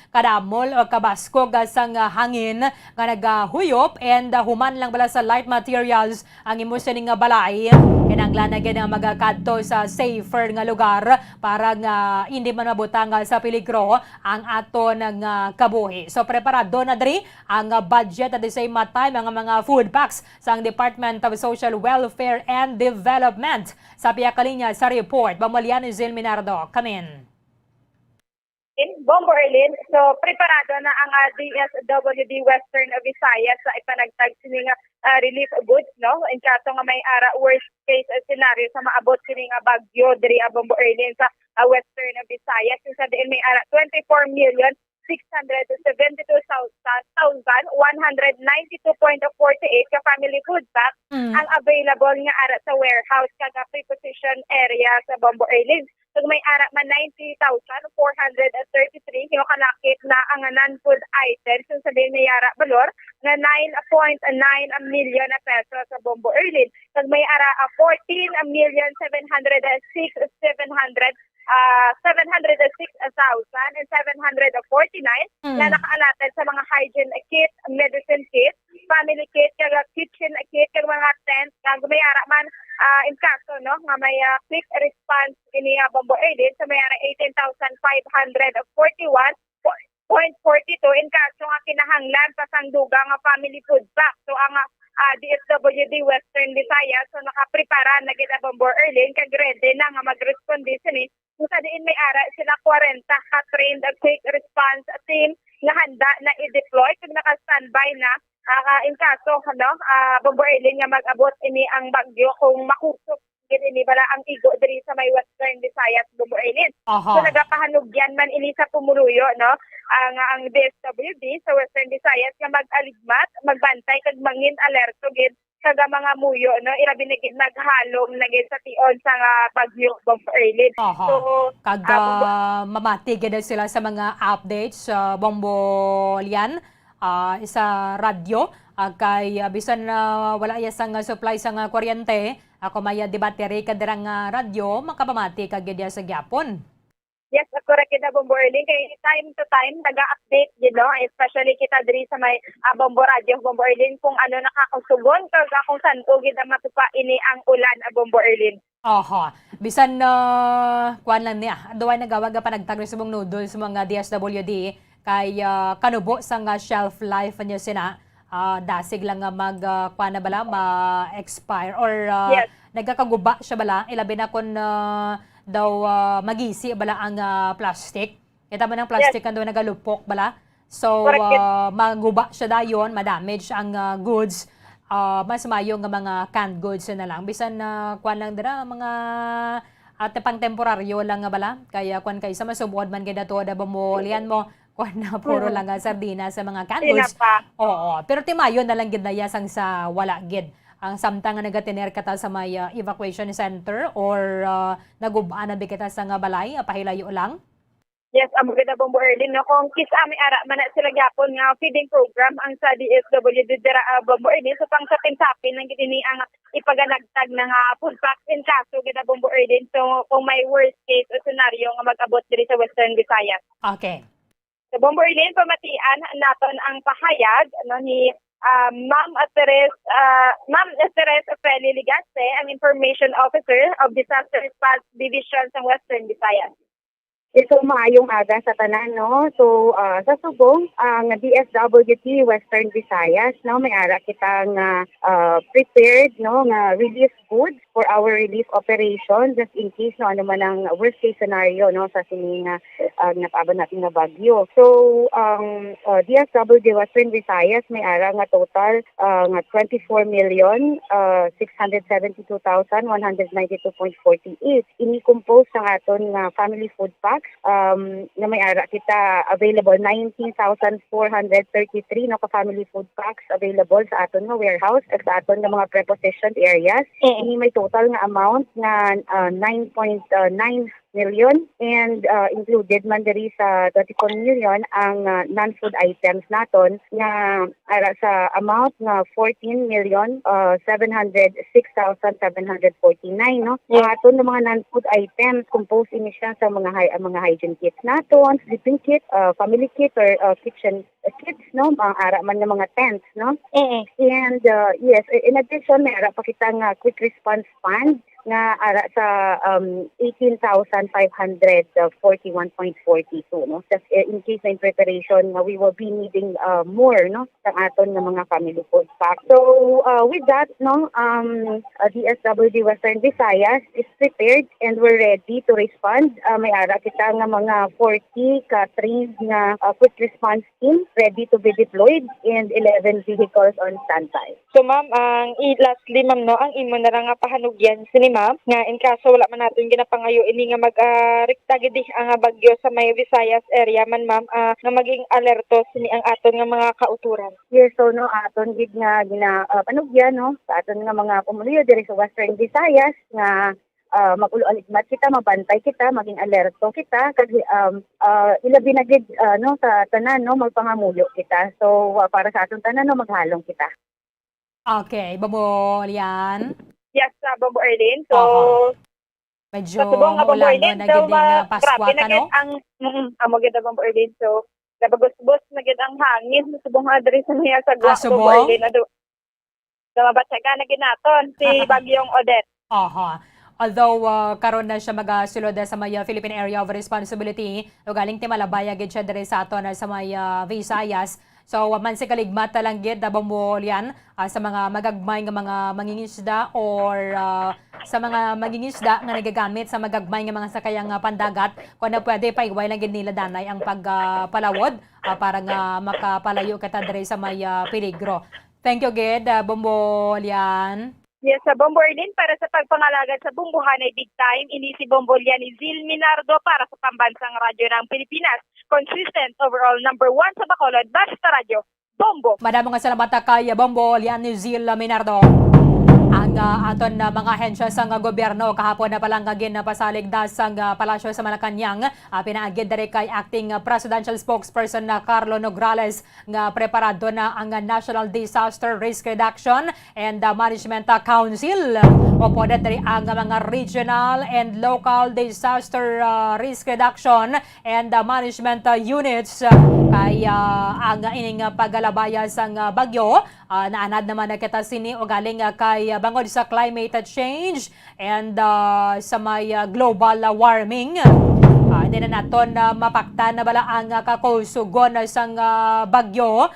kadamol o kabaskog sang hangin nga nagahuyop and human lang bala sa light materials ang imusyon nga balay kinanglan na gid magakadto sa safer nga lugar para nga hindi man mabutang sa peligro ang aton nga kabuhi. So preparado na diri ang budget at the same time ang mga food packs sa Department of Social Welfare and Development. Sa Piyakalinya sa report, Bamalian Zil Minardo, kamin. In Bombo Erlin, so preparado na ang DSWD Western Visayas sa ipanagtag sining relief goods, no? In kaso nga may worst case scenario sa maabot sining bagyo diri Bombo Erlin sa Western Visayas. Sa diin may 24,672,192.48 ka family food pack ang available nga ara sa warehouse kaga preposition area sa Bombo Erlin. So may ara man 90,433 kalakip na ang non-food items so sabihin may ara valor na 9.9 million na peso sa Bombo Erlin. So may ara 706,749 na nakaalatad sa mga hygiene kit, medicine kit, family kit, kaga kitchen kit, kaga mga tent, kaga may ara man in kaso no nga may quick response ini Bombo Erlin sa may ara 18,541.42 in kaso nga kinahanglan sa sangduga nga family food pack. So ang DSWD Western Visayas so nakaprepara na gid Bombo Erlin kag ready na nga mag-responde sini kung sa diin may ara sila 40 ka trained quick response team nga handa na i-deploy kag naka-standby na in kaso Bombo Erlin nga mag-abot ini ang bagyo kung makusok ini bala ang igo diri sa may Western Visayas Bombo Erlin. So nagapahanugyan man ini sa pumuluyo no ang DSWD sa Western Visayas nga mag-aligmat, magbantay kag mangin alerto gid kaga mga muyo no irabi na gid naghalom na gid sa tion sa bagyo Bombo Erlin. So kag mamati gid sila sa mga updates sa Bombo Lian isa radyo kay bisan wala ya sang supply sang kuryente ako maya di battery kadirang radyo makapamati kag gid sa gyapon. Yes, correct kita Bombo Erlin kay time to time naga-update you know, especially kita diri sa may Bombo Radio Bombo Erlin kung ano nakakasugon kag kung saan gid matupa ini ang ulan Bombo Erlin. Aha, bisan na kuan lang niya. Duway nagawag pa nagtagro sa mga noodles sa mga DSWD kay kanubo sa nga shelf life niya sina. Dasig lang nga mag kuan na bala ma-expire or Yes. nagkakaguba siya bala ilabi na kun daw magisi bala ang plastic. Kita man ang plastic kando nagalupok bala. So Correct. maguba siya dayon, ma-damage ang goods. Mas mayo nga mga canned goods na lang bisan na kuan lang dira mga at pang temporaryo lang nga bala kaya kuan kay sa masubuad man gid ato da lian mo kuan na puro lang nga sardina sa mga canned goods. Tinapa. Oo, pero timayo na lang gid na yasang sa wala gid ang samtang nga nagatiner kata sa may evacuation center or nagubaan na kita sa nga balay pahilayo lang. Yes, amo gid Bombo Erlin no kung kisami ara man na sila gyapon nga feeding program ang sa DSWD dira Bombo Erlin so pang sapin-sapin nang gid ini ang ipaganagtag ng food packs in kaso gid Bombo Erlin so kung may worst case o scenario nga mag-abot diri sa Western Visayas. Okay. Sa Bombo Erlin pamatian naton ang pahayag ano ni Ma'am Teres Ofreli Ligaste, ang Information Officer of Disaster Response Division sa Western Visayas. So, maayong aga sa tanan, no? So, sa subong, ang DSWD Western Visayas, no? May ara kitang prepared, no? Nga relief goods for our relief operation just in case, no? Ano man ang worst case scenario, no? Sa sining napaabot natin na bagyo. So, ang DSWD Western Visayas, may ara nga total nga 24,672,192.48. Ini-compose ang aton nga family food pack na may ara kita available 19,433 no ka family food packs available sa aton nga warehouse at sa aton nga mga prepositioned areas. Ini may total nga amount na 9.9 million and included man diri sa 24 million ang non-food items naton nga ara sa amount nga 14,706,749 no. Ang aton nga mga non-food items composed ini siya sa mga hygiene kits naton, sleeping kit, family kit or kitchen kits no, ang ara man nga mga tents no. And yes, in addition may ara pa kita nga quick response fund nga ara sa 18,541.42 no. Just in case na in preparation we will be needing more no sa aton nga mga family food pack. So with that no DSWD Western Visayas is prepared and we're ready to respond. May ara kita nga mga 40 ka trained nga quick response team ready to be deployed and 11 vehicles on standby. So ma'am, ang lastly ma'am no, ang imo na ra nga pahanugyan sini ma'am nga in kaso wala man natin ginapangayo ini nga mag-rekta gid ang bagyo sa may Visayas area man ma'am nga maging alerto sini ang aton nga mga kauturan. Yes, so no aton gid nga ginapanugyan no sa aton nga mga pumuliyo diri sa Western Visayas nga mag-ulo-aligmat kita, mabantay kita, maging alerto kita kasi ilabi na gid no sa tanan no magpangamuyo kita. So para sa aton tanan no maghalong kita. Okay, babolian. Yes, Bombo Erlin. So, Medyo pasubong nga Bombo ulan Erlin. na So, gid nga Paskwa grabe na no. gid ang amo gid Bombo Erlin. So, kabagos-bos na gid ang hangin subong nga diri sa niya sa Subong? Bombo Erlin. Mabatsaga na gid naton si Bagyong Odette. Aha. Although karon na siya magasulod sa may Philippine Area of Responsibility, o galing Timalabaya gid siya diri sa aton sa may Visayas. So man si kaligmat lang gid Bombolyan sa mga magagmay nga mga mangingisda or sa mga mangingisda nga nagagamit sa magagmay nga mga sakayang pandagat kung na pwede paiway lang gid nila danay ang pagpalawod para nga makapalayo kita diri sa may peligro. Thank you gid Bombolyan. Yes, sa Bombo Erlin, para sa pagpangalagad sa bumbuhanay big time, ini si Bombolyan ni Zil Minardo para sa Pambansang Radyo ng Pilipinas. Consistent overall number 1 sa Bacolod, Basta Radyo, Bombo. Madamo nga salamat kay Bombolyan ni Zil Minardo. Ang aton na mga ahensya sa gobyerno kahapon na palang ginapasalig sa palasyo sa Malacañang pinaagid diri kay acting presidential spokesperson na Carlo Nograles nga preparado na ang National Disaster Risk Reduction and Management Council o podet diri ang mga regional and local disaster risk reduction and management units kay ang ining paglalabaya sang bagyo naanad naman na kita sini o galing kay Bangod tungod sa climate change and sa may global warming. Hindi na naton mapaktan na bala ang kakusugon sang bagyo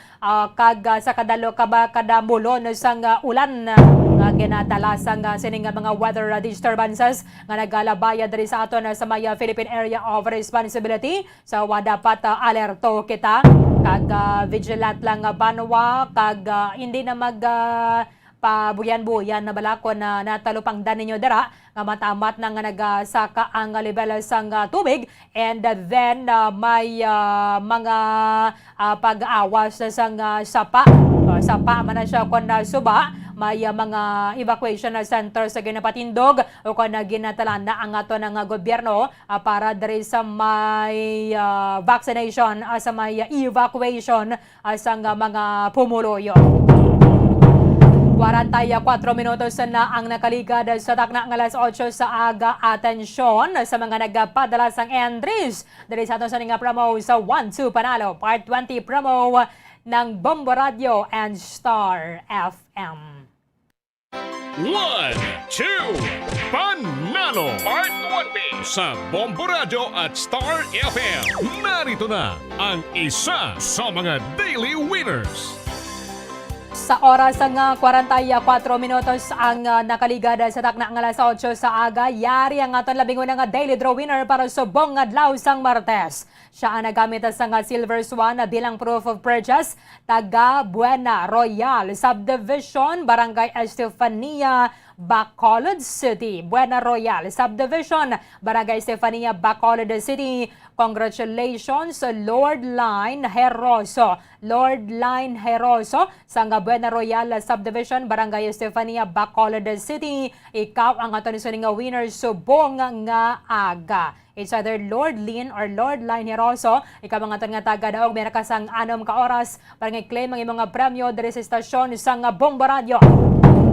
kag sa kadalo kada mulon sang ulan nga ginadala sang sining mga weather disturbances nga nagalabaya diri sa aton sa may Philippine Area of Responsibility. So dapat alerto kita kag vigilant lang banwa kag hindi na mag pabuyan-buyan na balakon na natalupangdan ninyo dira nga matamat na nga nagasaka ang level sang tubig and then may mga pag-awas na sang sapa man na siya kung suba may mga evacuation center sa ginapatindog o kung ginatalan na ang ato ng gobyerno para diri sa may vaccination sa may evacuation sang mga pumuluyo. 44 minutos na ang nakaligad sa takna ng alas 8 sa aga. Atensyon sa mga nagpadala sang entries dali sa aton sa nga promo sa 1-2 Panalo Part 20 promo ng Bombo Radio and Star FM. 1, 2, Panalo Part 20 sa Bombo Radio at Star FM. Narito na ang isa sa mga daily winners. Sa oras nga 44 minutos ang nakaligad sa takna ng alas 8 sa aga, yari ang aton labing unang daily draw winner para sa buong adlaw sang Martes. Siya ang nagamit sa Silver Swan bilang proof of purchase, taga Buena Royal Subdivision, Barangay Estefania, Bacolod City. Buena Royal Subdivision, Barangay Estefania, Bacolod City. Congratulations, Lord Line Heroso. Lord Line Heroso, sa Buena Royal Subdivision, Barangay Estefania, Bacolod City. Ikaw ang aton nga winner subong nga aga. It's either Lord Lin or Lord Line Heroso. Ikaw ang aton nga taga daog, meron ka sang 6 ka oras para nga-claim ang imong premyo diri sa istasyon sa Bombo Radio.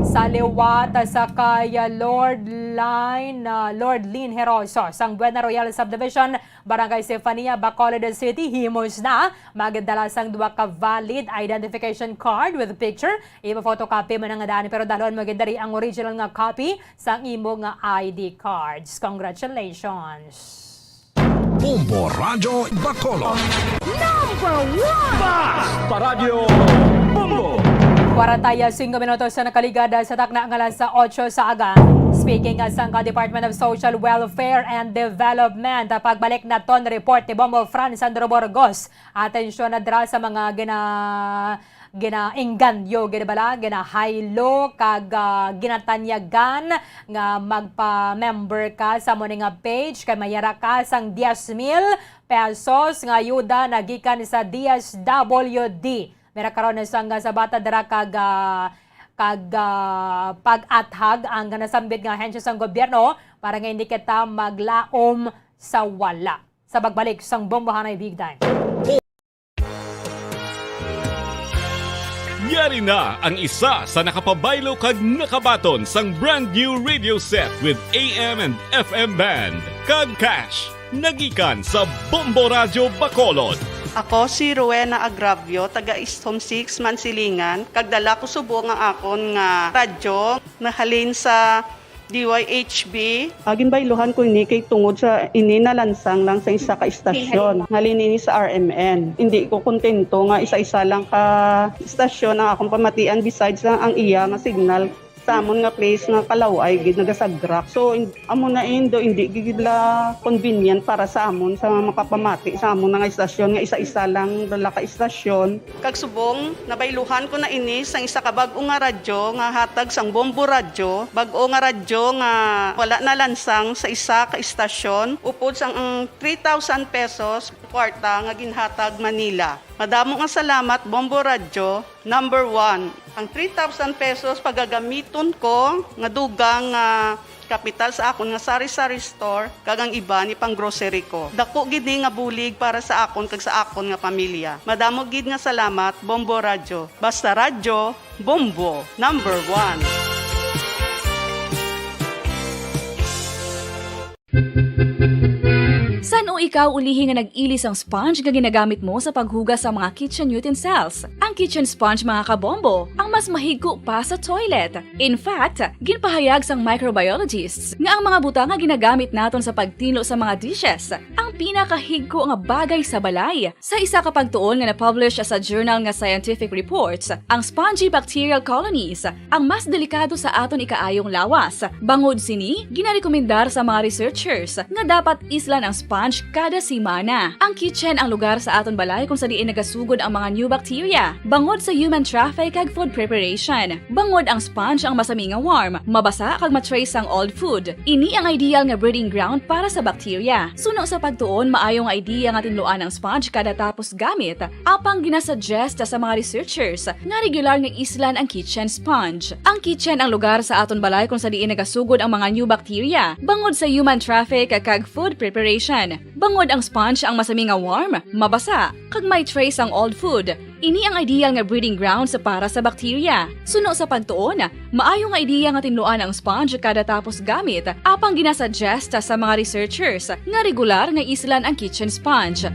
Sa liwat sa kay Lord Lin Heroso sang Buena Royal Subdivision, Barangay Estefania, Bacolod City, himos na magdala sang 2 ka valid identification card with picture. Ipa-photocopy man nga daan pero dalon magdari ang original nga copy sang imo nga ID cards. Congratulations. Bombo Radio Bacolod. Paradyo Bombo. 45 minutos na nakaligada sa takna ng alas 8 sa aga. Speaking sa Department of Social Welfare and Development, pagbalik na ton report ni Bombo Fran Sandro Burgos. Atensyon na dra sa mga ginaingganyo, ginahaylo, kag ginatanyagan nga magpa-member ka sa mo nga page, kay mayara ka sang 10,000 pesos nga ayuda nagikan sa DSWD. Mera karon sang sa bata dara kag pag-athag ang nasambit nga ahensya sang gobyerno para nga hindi kita maglaom sa wala. Sa pagbalik sang Bombo Hanay Big Time. Yari na ang isa sa nakapabaylo kag nakabaton sang brand new radio set with AM and FM band. Kag cash, nagikan sa Bombo Radio Bacolod. Ako si Rowena Agravio, taga Istom 6, Mansilingan. Kagdala ko subo nga akon nga radyo, nahalin sa DYHB. Agin bayluhan ko ini kay tungod sa ini nalansang lang sa isa ka istasyon. Halin ini sa RMN. Hindi ko kontento nga isa-isa lang ka istasyon ang akong pamatian besides lang ang iya nga signal sa amon nga place nga kalaway gid nagasagrak. So amo na indo hindi gigidla convenient para sa amon sa makapamati sa amon nga istasyon nga isa-isa lang dala ka istasyon. Kag subong nabayluhan ko na ini sang isa ka bag-o nga radyo nga hatag sang Bombo Radio, bag-o nga radyo nga wala na lansang sa isa ka istasyon upod sang 3,000 pesos kwarta nga ginhatag Manila. Madamo nga salamat Bombo Radio. Number 1, ang 3,000 pesos pagagamiton ko nga dugang kapital sa akon nga sari-sari store kag ang iba ni pang grocery ko. Dako gid nga bulig para sa akon kag sa akon nga pamilya. Madamo gid nga salamat Bombo Radio. Basta radyo, Bombo, number 1. San o ikaw ulihi nga nag-ilis ang sponge nga ginagamit mo sa paghugas sa mga kitchen utensils. Ang kitchen sponge mga kabombo, ang mas mahigko pa sa toilet. In fact, ginpahayag sang microbiologists nga ang mga butang nga ginagamit naton sa pagtilo sa mga dishes ang pinakahigko nga bagay sa balay. Sa isa ka pagtuon nga na-publish sa journal nga Scientific Reports, ang spongy bacterial colonies ang mas delikado sa aton ikaayong lawas. Bangod sini, ginarekomendar sa mga researchers nga dapat islan ang sponge kada simana. Ang kitchen ang lugar sa aton balay kung sa diin nagasugod ang mga new bacteria. Bangod sa human traffic kag food preparation. Bangod ang sponge ang masami nga warm, mabasa kag matrace ang old food. Ini ang ideal nga breeding ground para sa bacteria. Suno sa pagtuon, maayong idea nga tinluan ang sponge kada tapos gamit. Apang ginasuggest sa mga researchers nga regular nga islan ang kitchen sponge. Ang kitchen ang lugar sa aton balay kung sa diin nagasugod ang mga new bacteria. Bangod sa human traffic kag food preparation. Bangod ang sponge ang masami nga warm, mabasa, kag may trace ang old food. Ini ang ideal nga breeding ground sa para sa bacteria. Suno sa pagtuon, maayong idea nga tinluan ang sponge kada tapos gamit. Apang ginasuggest sa mga researchers nga regular nga islan ang kitchen sponge.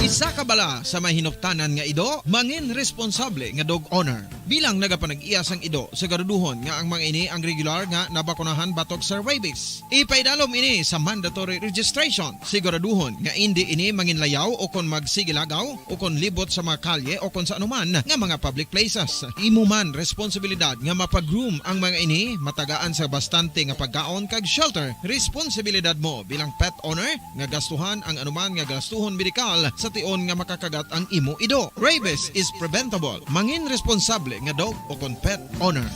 Isa ka bala sa mahinuptanan nga ido, mangin responsable nga dog owner. Bilang nagapanag-iyas ang ido, siguraduhon nga ang mga ini ang regular nga nabakunahan batok sa rabies. Ipaidalom ini sa mandatory registration. Siguraduhon nga hindi ini manginlayaw o kon magsigilagaw o kon libot sa mga kalye o kon sa anuman nga mga public places. Imo man responsibilidad nga mapag-groom ang mga ini, matagaan sa bastante nga pagkaon kag shelter. Responsibilidad mo bilang pet owner nga gastuhan ang anuman nga gastuhon medikal sa tion nga makakagat ang imo ido. Rabies is preventable. Mangin responsable nga dog o kon pet owner.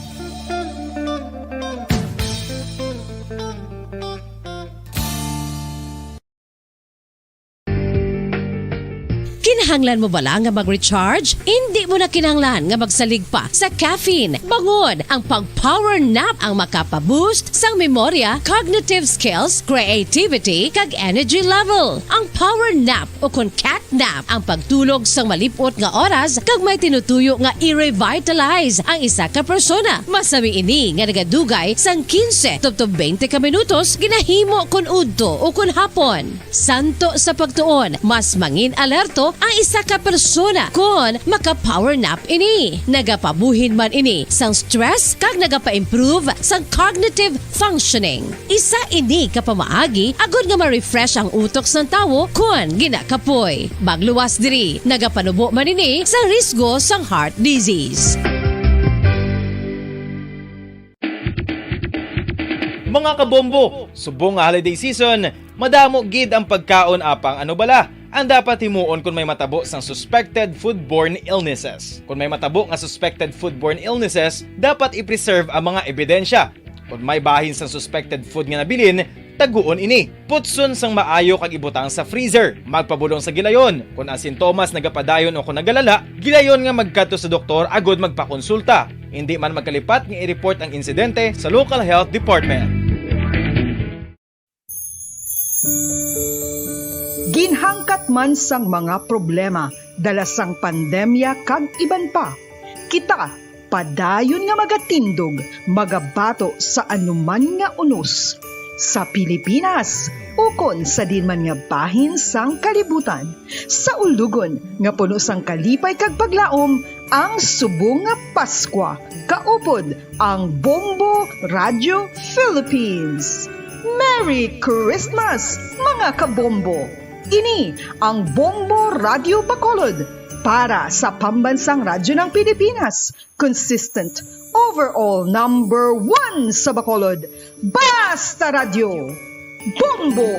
Kinahanglan mo bala nga mag-recharge? Hindi mo na kinahanglan nga magsalig pa sa caffeine. Bangod, ang pag-power nap ang makapaboost sang memorya, cognitive skills, creativity, kag energy level. Ang power nap o kon cat nap ang pagtulog sang malipot nga oras kag may tinutuyo nga i-revitalize ang isa ka persona. Masami ini nga nagadugay sang 15 to 20 ka minutos ginahimo kon udto o kon hapon. Santo sa pagtuon, mas mangin alerto ang isa ka persona kon maka-power nap ini. Nagapabuhin man ini sang stress kag nagapa-improve sang cognitive functioning. Isa ini kapamaagi agud nga ma-refresh ang utok sang tawo kon ginakapoy. Magluwas diri, nagapanubo man ini sa risgo sang heart disease. Mga kabombo, subong nga holiday season, madamo gid ang pagkaon apang ano bala ang dapat himuon kung may matabo sang suspected foodborne illnesses. Kung may matabo nga suspected foodborne illnesses, dapat i-preserve ang mga ebidensya. Kung may bahin sang suspected food nga nabilin, taguon ini. Putson sang maayo kag ibutang sa freezer. Magpabulong sa gilayon. Kung ang sintomas nagapadayon o kung nagalala, gilayon nga magkadto sa doktor agud magpakonsulta. Hindi man magkalipat nga i-report ang insidente sa local health department. Ginhangkat man sang mga problema dala sang pandemya kag iban pa. Kita padayon nga magatindog, magabato sa anuman nga unos. Sa Pilipinas, ukon sa dinman nga bahin sang kalibutan. Sa ulugon nga puno sang kalipay kag paglaom, ang subong nga Paskwa. Kaupod ang Bombo Radio Philippines. Merry Christmas, mga kabombo! Ini ang Bombo Radio Bacolod para sa pambansang radyo ng Pilipinas. Consistent, overall number 1 sa Bacolod. Basta Radio! Bombo!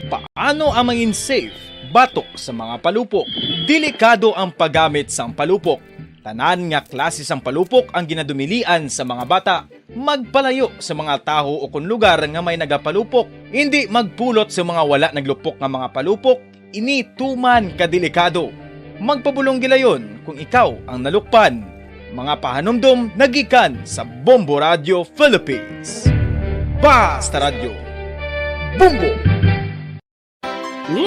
Paano ang mangin safe batok sa mga palupok? Delikado ang paggamit sang palupok. Tanan nga klase sang palupok ang ginadumilian sa mga bata. Magpalayo sa mga taho o kun lugar nga may nagapalupok. Hindi magpulot sa mga wala naglupok nga mga palupok. Ini tuman kadelikado. Magpabulong gilayon kung ikaw ang nalukpan. Mga pahanumdum nagikan sa Bombo Radio Philippines. Basta Radio Bombo! 1,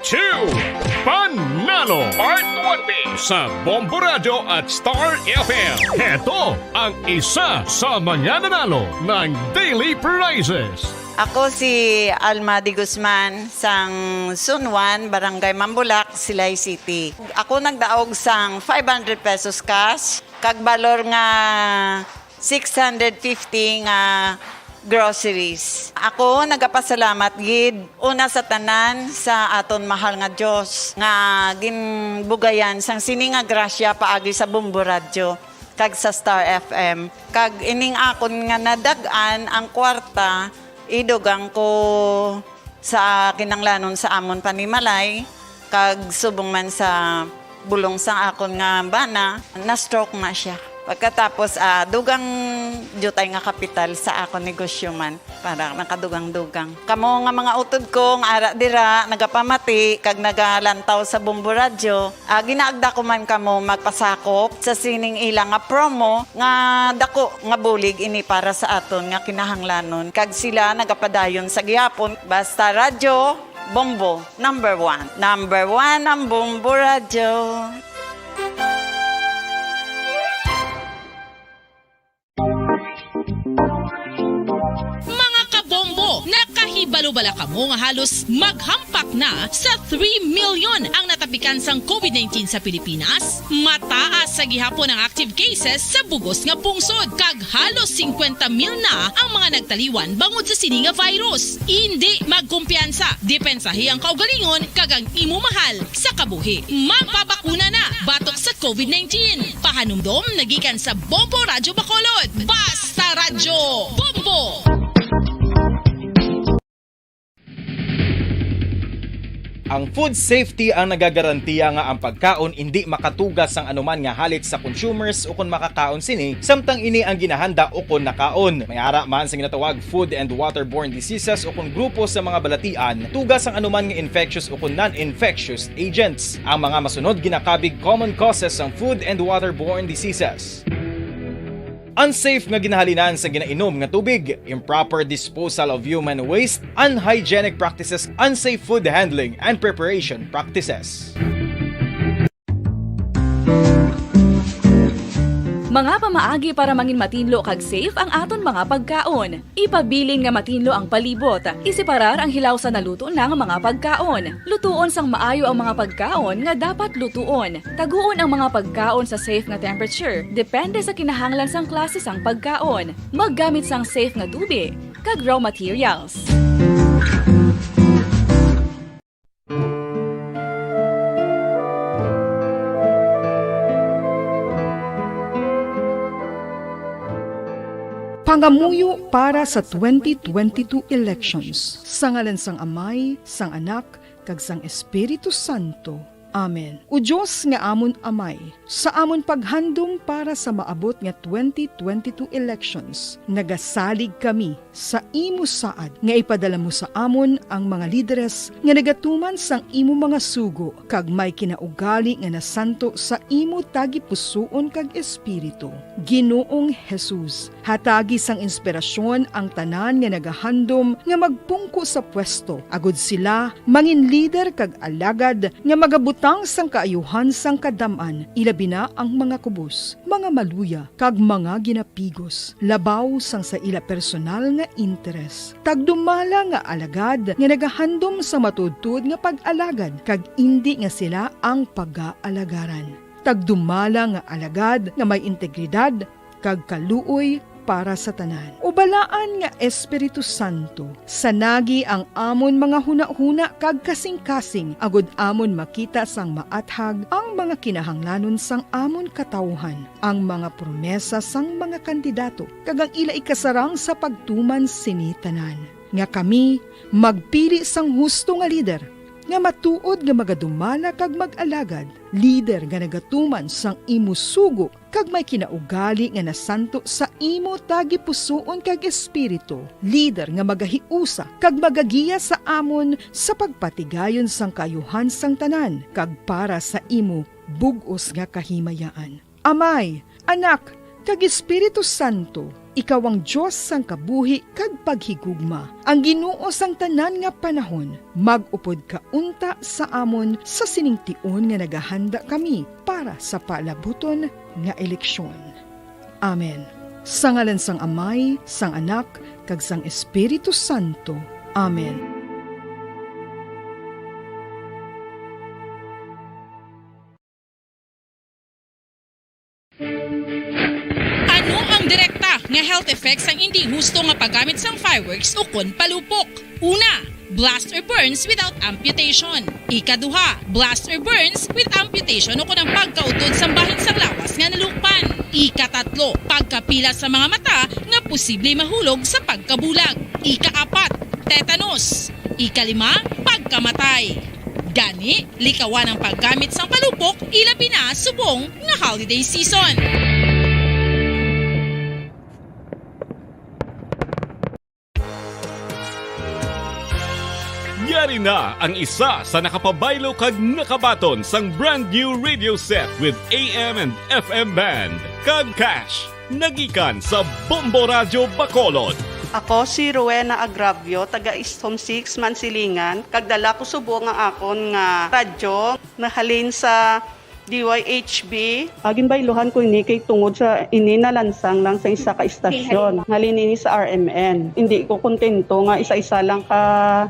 2, Panalo! Panalo Part 1B sa Bombo Radio at Star FM. Heto ang isa sa mga nanalo ng daily prizes. Ako si Alma de Guzman sang Sunwan, Barangay Mambulak, Silay City. Ako nagdaog sang 500 pesos cash, kag balor nga 650 nga groceries. Ako nagapasalamat gid una sa tanan sa aton mahal nga Dios nga ginbugayan sang sini nga grasya paagi sa Bombo Radio kag sa Star FM. Kag ining akon nga nadagan ang kwarta idugang ko sa kinanglanon sa amon panimalay kag subong man sa bulong sa akon nga bana na stroke na siya. Pagkatapos dugang jutay nga kapital sa akon negosyo man para nakadugang-dugang. Kamo nga mga utod ko nga ara dira nagapamati kag nagalantaw sa Bombo Radio, ginaagda ko man kamo magpasakop sa sining ilang nga promo nga dako nga bulig ini para sa aton nga kinahanglanon. Kag sila nagapadayon sa gihapon basta radyo Bombo number 1. Number 1 ang Bombo Radio. Nakahibalo-bala ka mo nga halos maghampak na sa 3 million ang natapikan sang COVID-19 sa Pilipinas. Mataas sa gihapon ang active cases sa bugos nga pungsod kag halos 50 mil na ang mga nagtaliwan bangod sa sini nga virus. Hindi magkumpiyansa, depensahi ang kaugalingon kag ang imo mahal sa kabuhi. Magpabakuna na batok sa COVID-19. Pahanumdom nagikan sa Bombo Radio Bacolod. Basta Radyo Bombo! Ang food safety ang nagagarantiya nga ang pagkaon hindi makatugas ang anuman nga halit sa consumers o kung makakaon sini, samtang ini ang ginahanda o kung nakaon. May ara man sa ginatawag food and waterborne diseases o kung grupo sa mga balatian, tugas ang anuman nga infectious o kung non-infectious agents. Ang mga masunod ginakabig common causes ng food and waterborne diseases. Unsafe nga ginahalinan sa ginainom nga tubig, improper disposal of human waste, unhygienic practices, unsafe food handling, and preparation practices. Mga pamaagi para mangin matinlo kag safe ang aton mga pagkaon. Ipabilin nga matinlo ang palibot. Isiparar ang hilaw sa naluto ng mga pagkaon. Lutuon sang maayo ang mga pagkaon nga dapat lutuon. Taguon ang mga pagkaon sa safe nga temperature. Depende sa kinahanglan sang klase sang pagkaon. Maggamit sang safe nga tubig kag raw materials. Pangamuyo para sa 2022 elections. Sa ngalan sang Amay, sang Anak, kag sang Espiritu Santo. Amen. O Diyos nga amon Amay, sa amon paghandom para sa maabot nga 2022 elections, nagasalig kami sa imo saad nga ipadala mo sa amon ang mga lideres nga nagatuman sang imo mga sugo kag may kinaugali nga nasanto sa imo tagi pusoon kag espiritu. Ginoong Jesus, hatagi sang inspirasyon ang tanan nga nagahandom nga magpungko sa pwesto, agud sila mangin leader kag alagad nga magabutang sang kaayuhan sang kadaman, ilabi na ang mga kubos, mga maluya kag mga ginapigos, labaw sang sa ila personal nga interes. Tagdumala nga alagad nga nagahandom sa matudtod nga pag-alagad kag indi nga sila ang pag-aalagaran. Tagdumala nga alagad nga may integridad kag kaluoy para sa tanan. Ubalaan nga Espiritu Santo, sanagi ang amon mga huna-huna kag kasing-kasing, agud amon makita sang maathag ang mga kinahanglanon sang amon katawhan, ang mga promesa sang mga kandidato, kag ang ila ikasarang sa pagtuman sini tanan. Nga kami magpili sang husto nga lider, nga matuod nga magadumala kag mag-alagad, lider nga nagatuman sang imo sugo kag may kinaugali nga nasanto sa imo tagi pusoon kag espiritu, lider nga magahiusa kag magagiya sa amon sa pagpatigayon sang kayuhan sang tanan kag para sa imo bug-os nga kahimayaan. Amay, Anak, kag Espiritu Santo, ikaw ang Diyos sang kabuhi kag paghigugma. Ang Ginoo sang tanan nga panahon, mag-upod ka unta sa amon sa siningtion nga nagahanda kami para sa palabuton nga eleksyon. Amen. Sa ngalan sang Amay, sang Anak, kag sang Espiritu Santo. Amen. Ano ang direkta nga health effects ang hindi husto nga paggamit sang fireworks o kon palupok? Una, blast or burns without amputation. Ikaduha, blast or burns with amputation o kon ang pagkautod sa bahin sang lawas nga nalukpan. Ikatatlo, pagkapila sa mga mata nga posible mahulog sa pagkabulag. Ikaapat, tetanus. Ikalima, pagkamatay. Gani, likawan ang paggamit sang palupok ilabi na subong nga holiday season. Yari na ang isa sa nakapabaylo kag nakabaton sang brand new radio set with AM and FM band. Kag cash, nagikan sa Bombo Radio Bacolod. Ako si Rowena Agravio, taga Istom 6, Mansilingan. Kagdala ko subo nga akon nga radyo, nahalin sa DYHB. Agin bayluhan ko ini kay tungod sa ini nalansang lang sa isa ka istasyon. Halin ini sa RMN. Hindi ko kontento nga isa-isa lang ka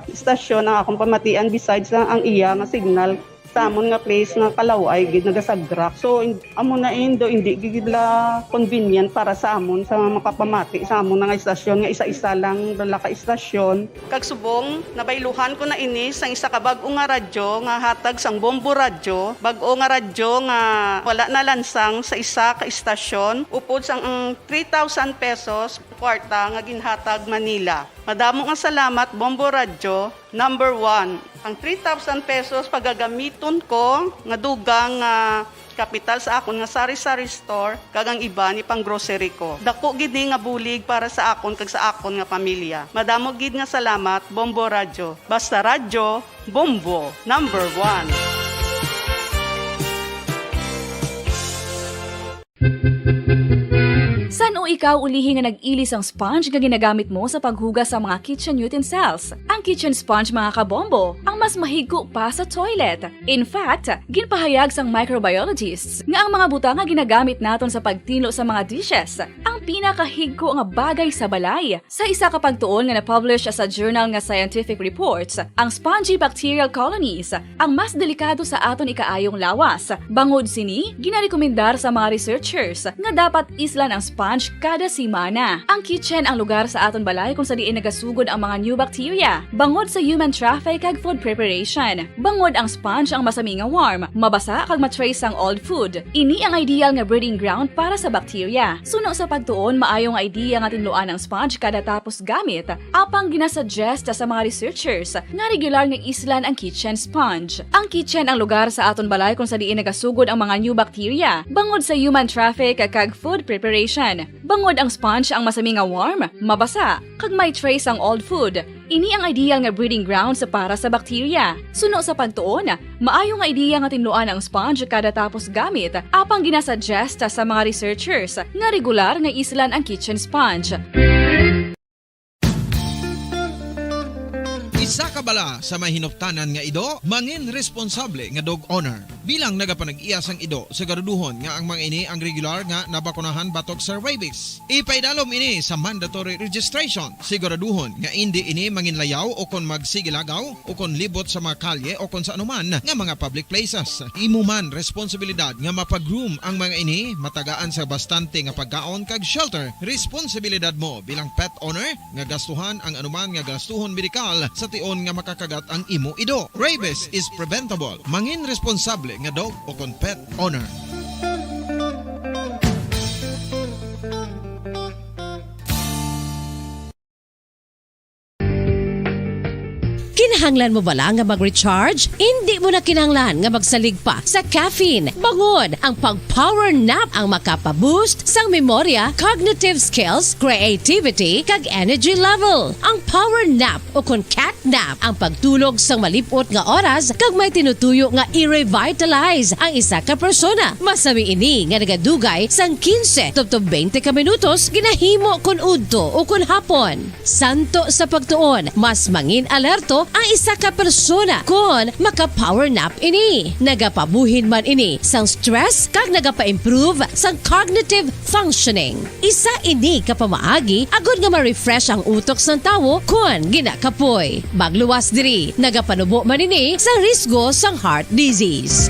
istasyon ang akong pamatian besides lang ang iya nga signal sa amon nga place nga Kalaway gid nagasagrak. So amo na indo hindi gid la convenient para sa amon sa makapamati sa amon nga istasyon nga isa-isa lang dala ka istasyon. Kag subong nabayluhan ko na ini sa isa ka bag-o nga radyo nga hatag sang Bombo Radio, bag-o nga radyo nga wala na lansang sa isa ka istasyon upod sang 3,000 pesos kwarta nga ginhatag Manila. Madamo nga salamat Bombo Radio. Number 1, ang 3,000 pesos pagagamiton ko nga dugang kapital sa akon nga sari-sari store kag ang iba ni pang grocery ko. Dako gid nga bulig para sa akon kag sa akon nga pamilya. Madamo gid nga salamat Bombo Radio. Basta radyo, Bombo, number 1. San o ikaw ulihi nga nag-ilis ang sponge nga ginagamit mo sa paghugas sa mga kitchen utensils? Ang kitchen sponge mga kabombo, ang mas mahigko pa sa toilet. In fact, ginpahayag sang microbiologists nga ang mga butang nga ginagamit naton sa pagtino sa mga dishes ang pinakahigko nga bagay sa balay. Sa isa ka pagtuon nga na-publish sa journal nga Scientific Reports, ang spongy bacterial colonies ang mas delikado sa aton ikaayong lawas. Bangod sini, ginarekomendar sa mga researchers nga dapat islan ang sponge kada simana. Ang kitchen ang lugar sa aton balay kung sa diin nagasugod ang mga new bacteria. Bangod sa human traffic kag food preparation. Bangod ang sponge ang masami nga warm, mabasa kag matrace ang old food. Ini ang ideal nga breeding ground para sa bacteria. Suno sa pagtuon, maayo nga idea nga tinluan ang sponge kada tapos gamit. Apang ginasuggest sa mga researchers nga regular nga islan ang kitchen sponge. Ang kitchen ang lugar sa aton balay kung sa diin nagasugod ang mga new bacteria. Bangod sa human traffic kag food preparation. Bangod ang sponge ang masami nga warm, mabasa, kag may trace ang old food. Ini ang ideal nga breeding ground sa para sa bacteria. Suno sa pagtuon, maayo nga idea nga tinluan ang sponge kada tapos gamit, apang ginasuggest sa mga researchers nga regular nga islan ang kitchen sponge. Isa ka bala sa may hinuptanan nga ido, mangin responsable nga dog owner. Bilang nagapanag-iyas ang ido, siguraduhon nga ang mga ini ang regular nga nabakunahan batok sa rabies. Ipaidalom ini sa mandatory registration. Siguraduhon nga hindi ini manginlayaw o kon magsigilagaw o kon libot sa mga kalye o kon sa anuman nga mga public places. Imo man responsibilidad nga mapag-groom ang mga ini, matagaan sa bastante nga pagkaon kag shelter. Responsibilidad mo bilang pet owner nga gastuhan ang anuman nga gastuhon medikal sa tion nga makakagat ang imo ido. Rabies is preventable. Mangin responsable nga dog o kon pet owner. Kinahanglan mo bala nga mag-recharge? Hindi mo na kinahanglan nga magsalig pa sa caffeine. Bangod ang pag-power nap ang makapaboost sang memorya, cognitive skills, creativity, kag energy level. Ang power nap o kon cat nap ang pagtulog sang malipot nga oras kag may tinutuyo nga i-revitalize ang isa ka persona. Masami ini nga nagadugay sang 15 to 20 ka minutos ginahimo kun udto o kun hapon. Santo sa pagtuon, mas mangin alerto ang isa ka persona kon maka-power nap ini. Nagapabuhin man ini sang stress kag nagapa-improve sang cognitive functioning. Isa ini ka pamaagi agud nga ma-refresh ang utok sang tawo kon ginakapoy. Magluwas diri, nagapanubo man ini sa risgo sang heart disease.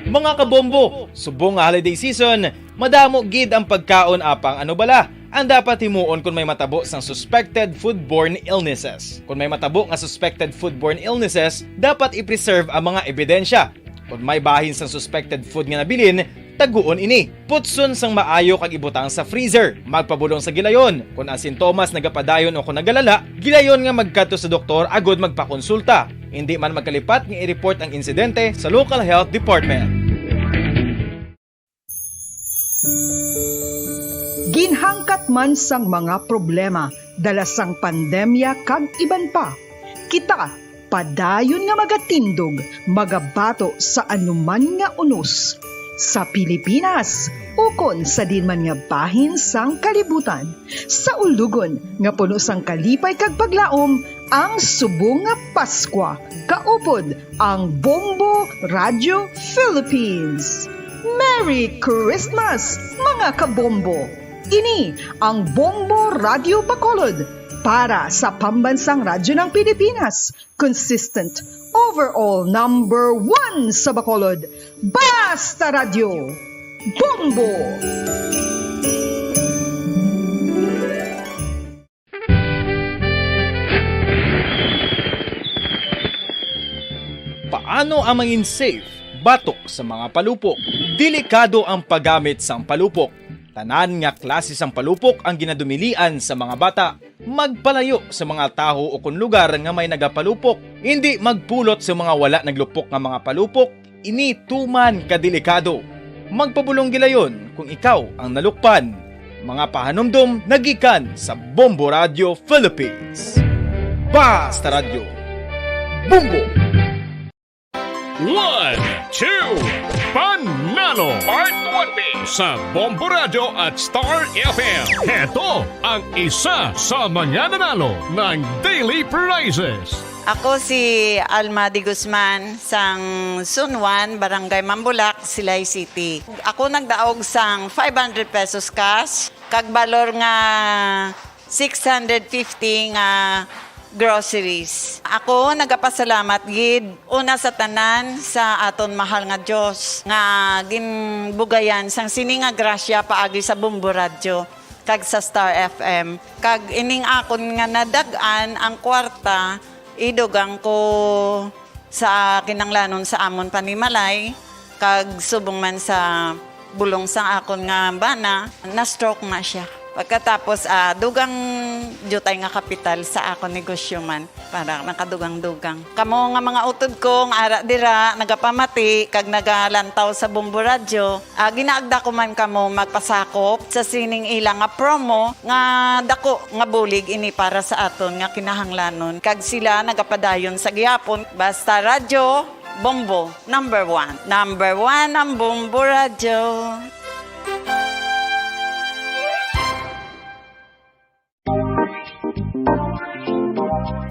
Mga kabombo, subong nga holiday season, madamo gid ang pagkaon apang ano bala ang dapat himuon kung may matabo sang suspected foodborne illnesses. Kung may matabo nga suspected foodborne illnesses, dapat i-preserve ang mga ebidensya. Kung may bahin sang suspected food nga nabilin, taguon ini. Putson sang maayo kag ibutang sa freezer. Magpabulong sa gilayon. Kung ang sintomas nagapadayon o kung nagalala, gilayon nga magkadto sa doktor agud magpakonsulta. Hindi man magkalipat nga i-report ang insidente sa local health department. Ginhangkat man sang mga problema dala sang pandemya kag iban pa. Kita padayon nga magatindog, magabato sa anuman nga unos. Sa Pilipinas, ukon sa dinman nga bahin sang kalibutan. Sa ulugon nga puno sang kalipay kag paglaom, ang subong nga Paskwa. Kaupod ang Bombo Radio Philippines. Merry Christmas, mga kabombo! Ini ang Bombo Radio Bacolod para sa pambansang radyo ng Pilipinas. Consistent, overall number 1 sa Bacolod. Basta Radio! Bombo! Paano ang mangin safe batok sa mga palupok? Delikado ang paggamit sang palupok. Tanan nga klase sang palupok ang ginadumilian sa mga bata. Magpalayo sa mga taho o kun lugar nga may nagapalupok. Hindi magpulot sa mga wala naglupok nga mga palupok. Ini tuman kadelikado. Magpabulong gilayon kung ikaw ang nalukpan. Mga pahanumdum nagikan sa Bombo Radio Philippines. Basta Radio Bombo! 1, 2, Panalo Part 1B sa Bombo Radio at Star FM. Heto ang isa sa mga nanalo ng daily prizes. Ako si Alma Di Guzman sang Sunwan, Barangay Mambulak, Silay City. Ako nagdaog sang 500 pesos cash, kag balor nga 650 nga groceries. Ako nagapasalamat gid una sa tanan sa aton mahal nga Dios nga ginbugayan sang sini nga grasya paagi sa Bombo Radio kag sa Star FM. Kag ining akon nga nadag-an ang kwarta idugang ko sa kinanglanon sa amon panimalay kag subong man sa bulong sa akon nga bana na stroke na siya. Pagkatapos, dugang jutay nga kapital sa ako negosyo man para nakadugang-dugang. Kamo nga mga utod ko, ara dira, nagapamati, kag nagalantaw sa Bombo Radio, ginaagda ko man kamo magpasakop sa sining ilang nga promo nga dako nga bulig ini para sa aton nga kinahanglanon. Kag sila nagapadayon sa gihapon, Basta Radio Bombo, number 1. Number 1 ang Bombo Radio.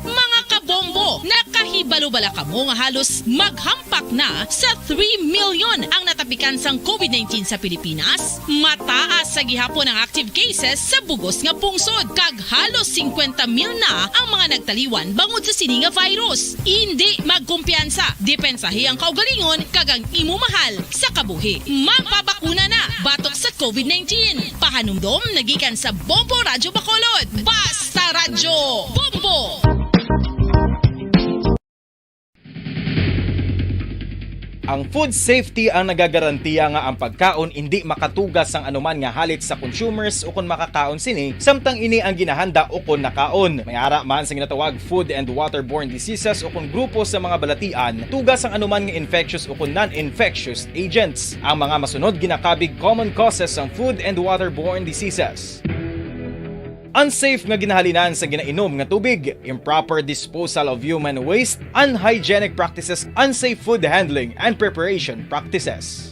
Mga kabombo, nakahibalo-bala ka mo nga halos maghampak na sa 3 million ang natapikan sang COVID-19 sa Pilipinas. Mataas sa gihapon ang active cases sa bugos nga pungsod, kag halos 50 mil na ang mga nagtaliwan bangod sa sini nga virus. Hindi magkumpiyansa, depensahi ang kaugalingon kag ang imo mahal sa kabuhi. Magpabakuna na batok sa COVID-19. Pahanumdom nagikan sa Bombo Radio Bacolod. Basta Radio Bombo! Ang food safety ang nagagarantiya nga ang pagkaon hindi makatugas sang anuman nga halit sa consumers o kung makakaon sini, samtang ini ang ginahanda o kung nakaon. May ara man sa ginatawag food and waterborne diseases o kung grupo sa mga balatian, tugas ang anuman nga infectious o kung non-infectious agents. Ang mga masunod ginakabig common causes ng food and waterborne diseases. Unsafe nga ginahalinan sa ginainom nga tubig, improper disposal of human waste, unhygienic practices, unsafe food handling and preparation practices.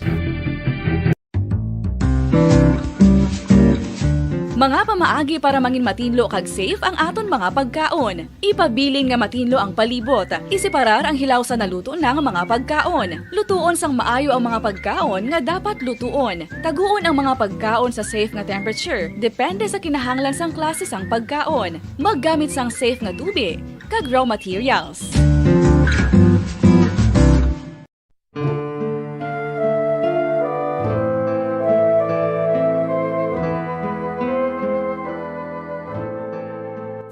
Mga pamaagi para mangin matinlo kag safe ang aton mga pagkaon. Ipabilin nga matinlo ang palibot. Isiparar ang hilaw sa naluto ng mga pagkaon. Lutuon sang maayo ang mga pagkaon nga dapat lutuon. Taguon ang mga pagkaon sa safe nga temperature. Depende sa kinahanglan sang klase sang pagkaon. Maggamit sang safe nga tubig kag raw materials.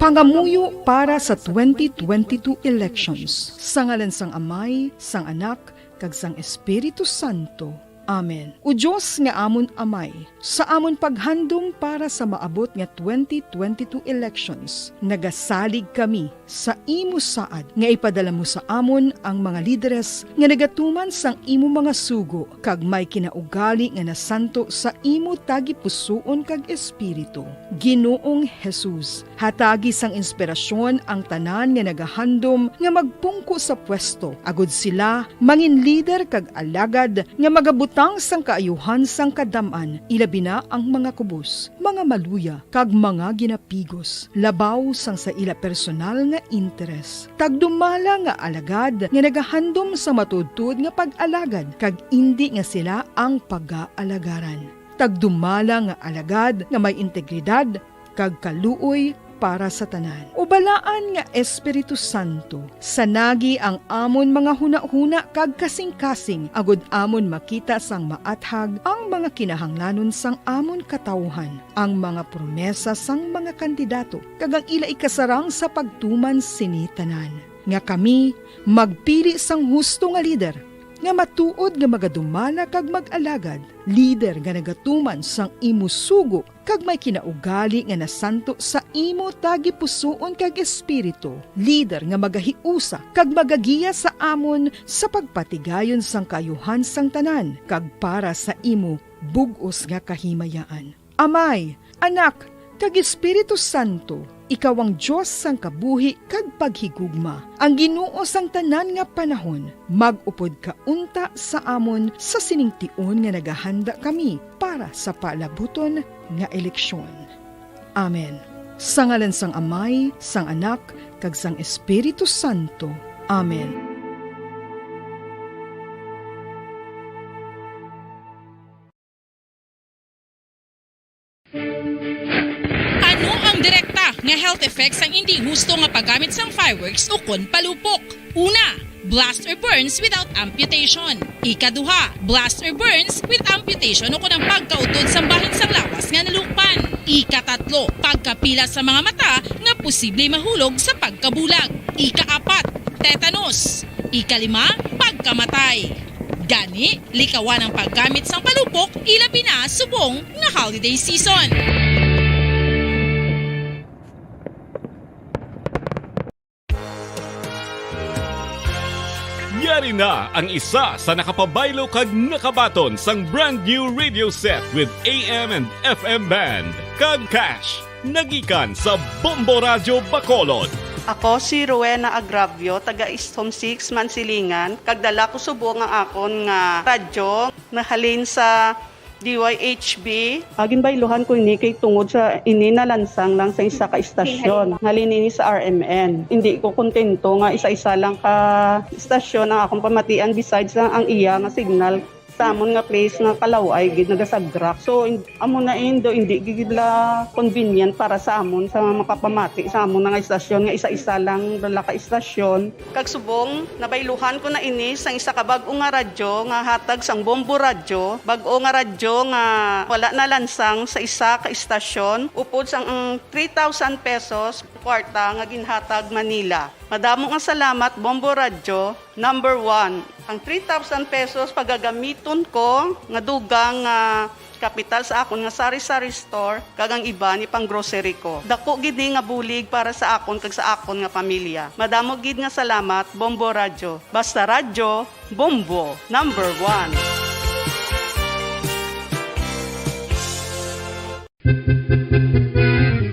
Pangamuyo para sa 2022 elections. Sa ngalan sang Amay, sang Anak, kag sang Espiritu Santo. Amen. O Diyos nga amon Amay, sa amon paghandom para sa maabot nga 2022 elections, nagasalig kami sa imo saad nga ipadala mo sa amon ang mga lideres nga nagatuman sang imo mga sugo kag may kinaugali nga nasanto sa imo tagipusoon kag espiritu. Ginoong Jesus, hatagi sang inspirasyon ang tanan nga nagahandom nga magpungko sa pwesto, agud sila mangin leader kag alagad nga magabutang sang kaayuhan sang kadaman, ilabi na ang mga kubos, mga maluya kag mga ginapigos, labaw sang sa ila personal nga interes. Tagdumala nga alagad nga nagahandom sa matudtod nga pag-alagad kag indi nga sila ang pag-aalagaran. Tagdumala nga alagad nga may integridad kag kaluoy para sa tanan. Ubalaan nga Espiritu Santo, sanagi ang amon mga huna-huna kag kasing-kasing, agud amon makita sang maathag ang mga kinahanglanon sang amon katawhan, ang mga promesa sang mga kandidato, kag ang ila ikasarang sa pagtuman sini tanan. Nga kami magpili sang husto nga lider, nga matuod nga magadumala kag mag-alagad, lider nga nagatuman sang imo sugo kag may kinaugali nga nasanto sa imo tagipusoon kag espiritu, lider nga magahiusa kag magagiya sa amon sa pagpatigayon sang kayuhan sang tanan kag para sa imo bug-os nga kahimayaan. Amay, Anak, kag Espiritu Santo, ikaw ang Diyos sang kabuhi kag paghigugma. Ang Ginoo sang tanan nga panahon, mag-upod ka unta sa amon sa siningtion nga nagahanda kami para sa palabuton nga eleksyon. Amen. Sa ngalan sang Amay, sang Anak, kag sang Espiritu Santo. Amen. Ano ang direkta nga health effects ang hindi husto nga paggamit sang fireworks o kon palupok? Una, blast or burns without amputation. Ikaduha, blast or burns with amputation o kun ang pagkautod sa bahin sang lawas nga nalukpan. Ikatatlo, pagkapila sa mga mata nga posible mahulog sa pagkabulag. Ikaapat, tetanus. Ikalima, pagkamatay. Gani, likawan ang paggamit sang palupok ilabi na subong nga holiday season. Yari na ang isa sa nakapabaylo kag nakabaton sang brand new radio set with AM and FM band. Kag cash, nagikan sa Bombo Radio Bacolod. Ako si Rowena Agravio, taga Eastham 6, Mansilingan. Kagdala ko subo nga akon nga radyo, nahalin sa DYHB. Agin bayluhan ko ini kay tungod sa ini nalansang lang sa isa ka istasyon. Halin ini sa RMN. Hindi ko kontento nga isa-isa lang ka istasyon ang akong pamatian besides lang ang iya nga signal sa amon nga place nga Kalaway gid nagasagrak. So amo na indo hindi gid la convenient para sa amon sa makapamati sa amon nga istasyon nga isa-isa lang dala ka istasyon. Kag subong nabayluhan ko na ini sang isa ka bag-o nga radyo nga hatag sang Bombo Radio, bag-o nga radyo nga wala na lansang sa isa ka istasyon upod sang 3,000 pesos kwarta nga ginhatag Manila. Madamo nga salamat Bombo Radyo. Number 1, ang 3,000 pesos pagagamiton ko nga dugang kapital sa akon nga sari-sari store kagang iba ni pang grocery ko. Dako gid ni nga bulig para sa akon kag sa akon nga pamilya. Madamo gid nga salamat Bombo Radyo. Basta radyo, Bombo. Number 1.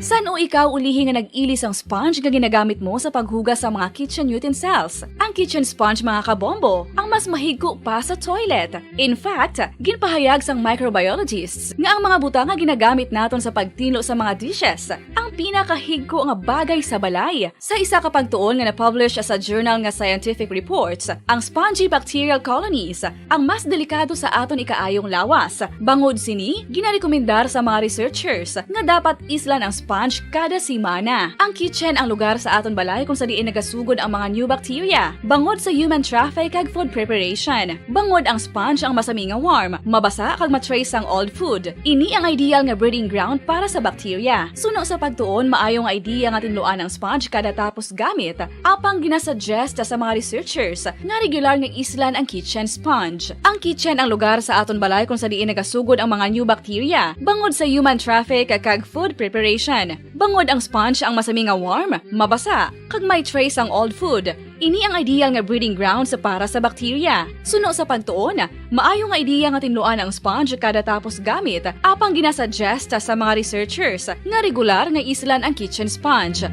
San o ikaw ulihi nga nag-ilis ang sponge nga ginagamit mo sa paghugas sa mga kitchen utensils? Ang kitchen sponge mga kabombo, ang mas mahigko pa sa toilet. In fact, ginpahayag sang microbiologists nga ang mga butang nga ginagamit naton sa pagtilo sa mga dishes ang pinakahigko nga bagay sa balay. Sa isa ka pagtuon nga na-publish sa journal nga Scientific Reports, ang spongy bacterial colonies ang mas delikado sa aton ikaayong lawas. Bangod sini, ginarekomendar sa mga researchers nga dapat islan ang sponge kada simana. Ang kitchen ang lugar sa aton balay kung sa diin nagasugod ang mga new bacteria. Bangod sa human traffic kag food preparation. Bangod ang sponge ang masami nga warm, mabasa kag matrace ang old food. Ini ang ideal nga breeding ground para sa bacteria. Suno sa pagtuon, maayong idea nga tinluan ang sponge kada tapos gamit. Apang ginasuggest sa mga researchers nga regular nga islan ang kitchen sponge. Ang kitchen ang lugar sa aton balay kung sa diin nagasugod ang mga new bacteria. Bangod sa human traffic kag food preparation. Bangod ang sponge ang masami nga warm, mabasa, kag may trace ang old food. Ini ang ideal nga breeding ground sa para sa bacteria. Suno sa pagtuon, maayo nga ideya nga tinluan ang sponge kada tapos gamit, apang ginasuggest sa mga researchers nga regular nga islan ang kitchen sponge.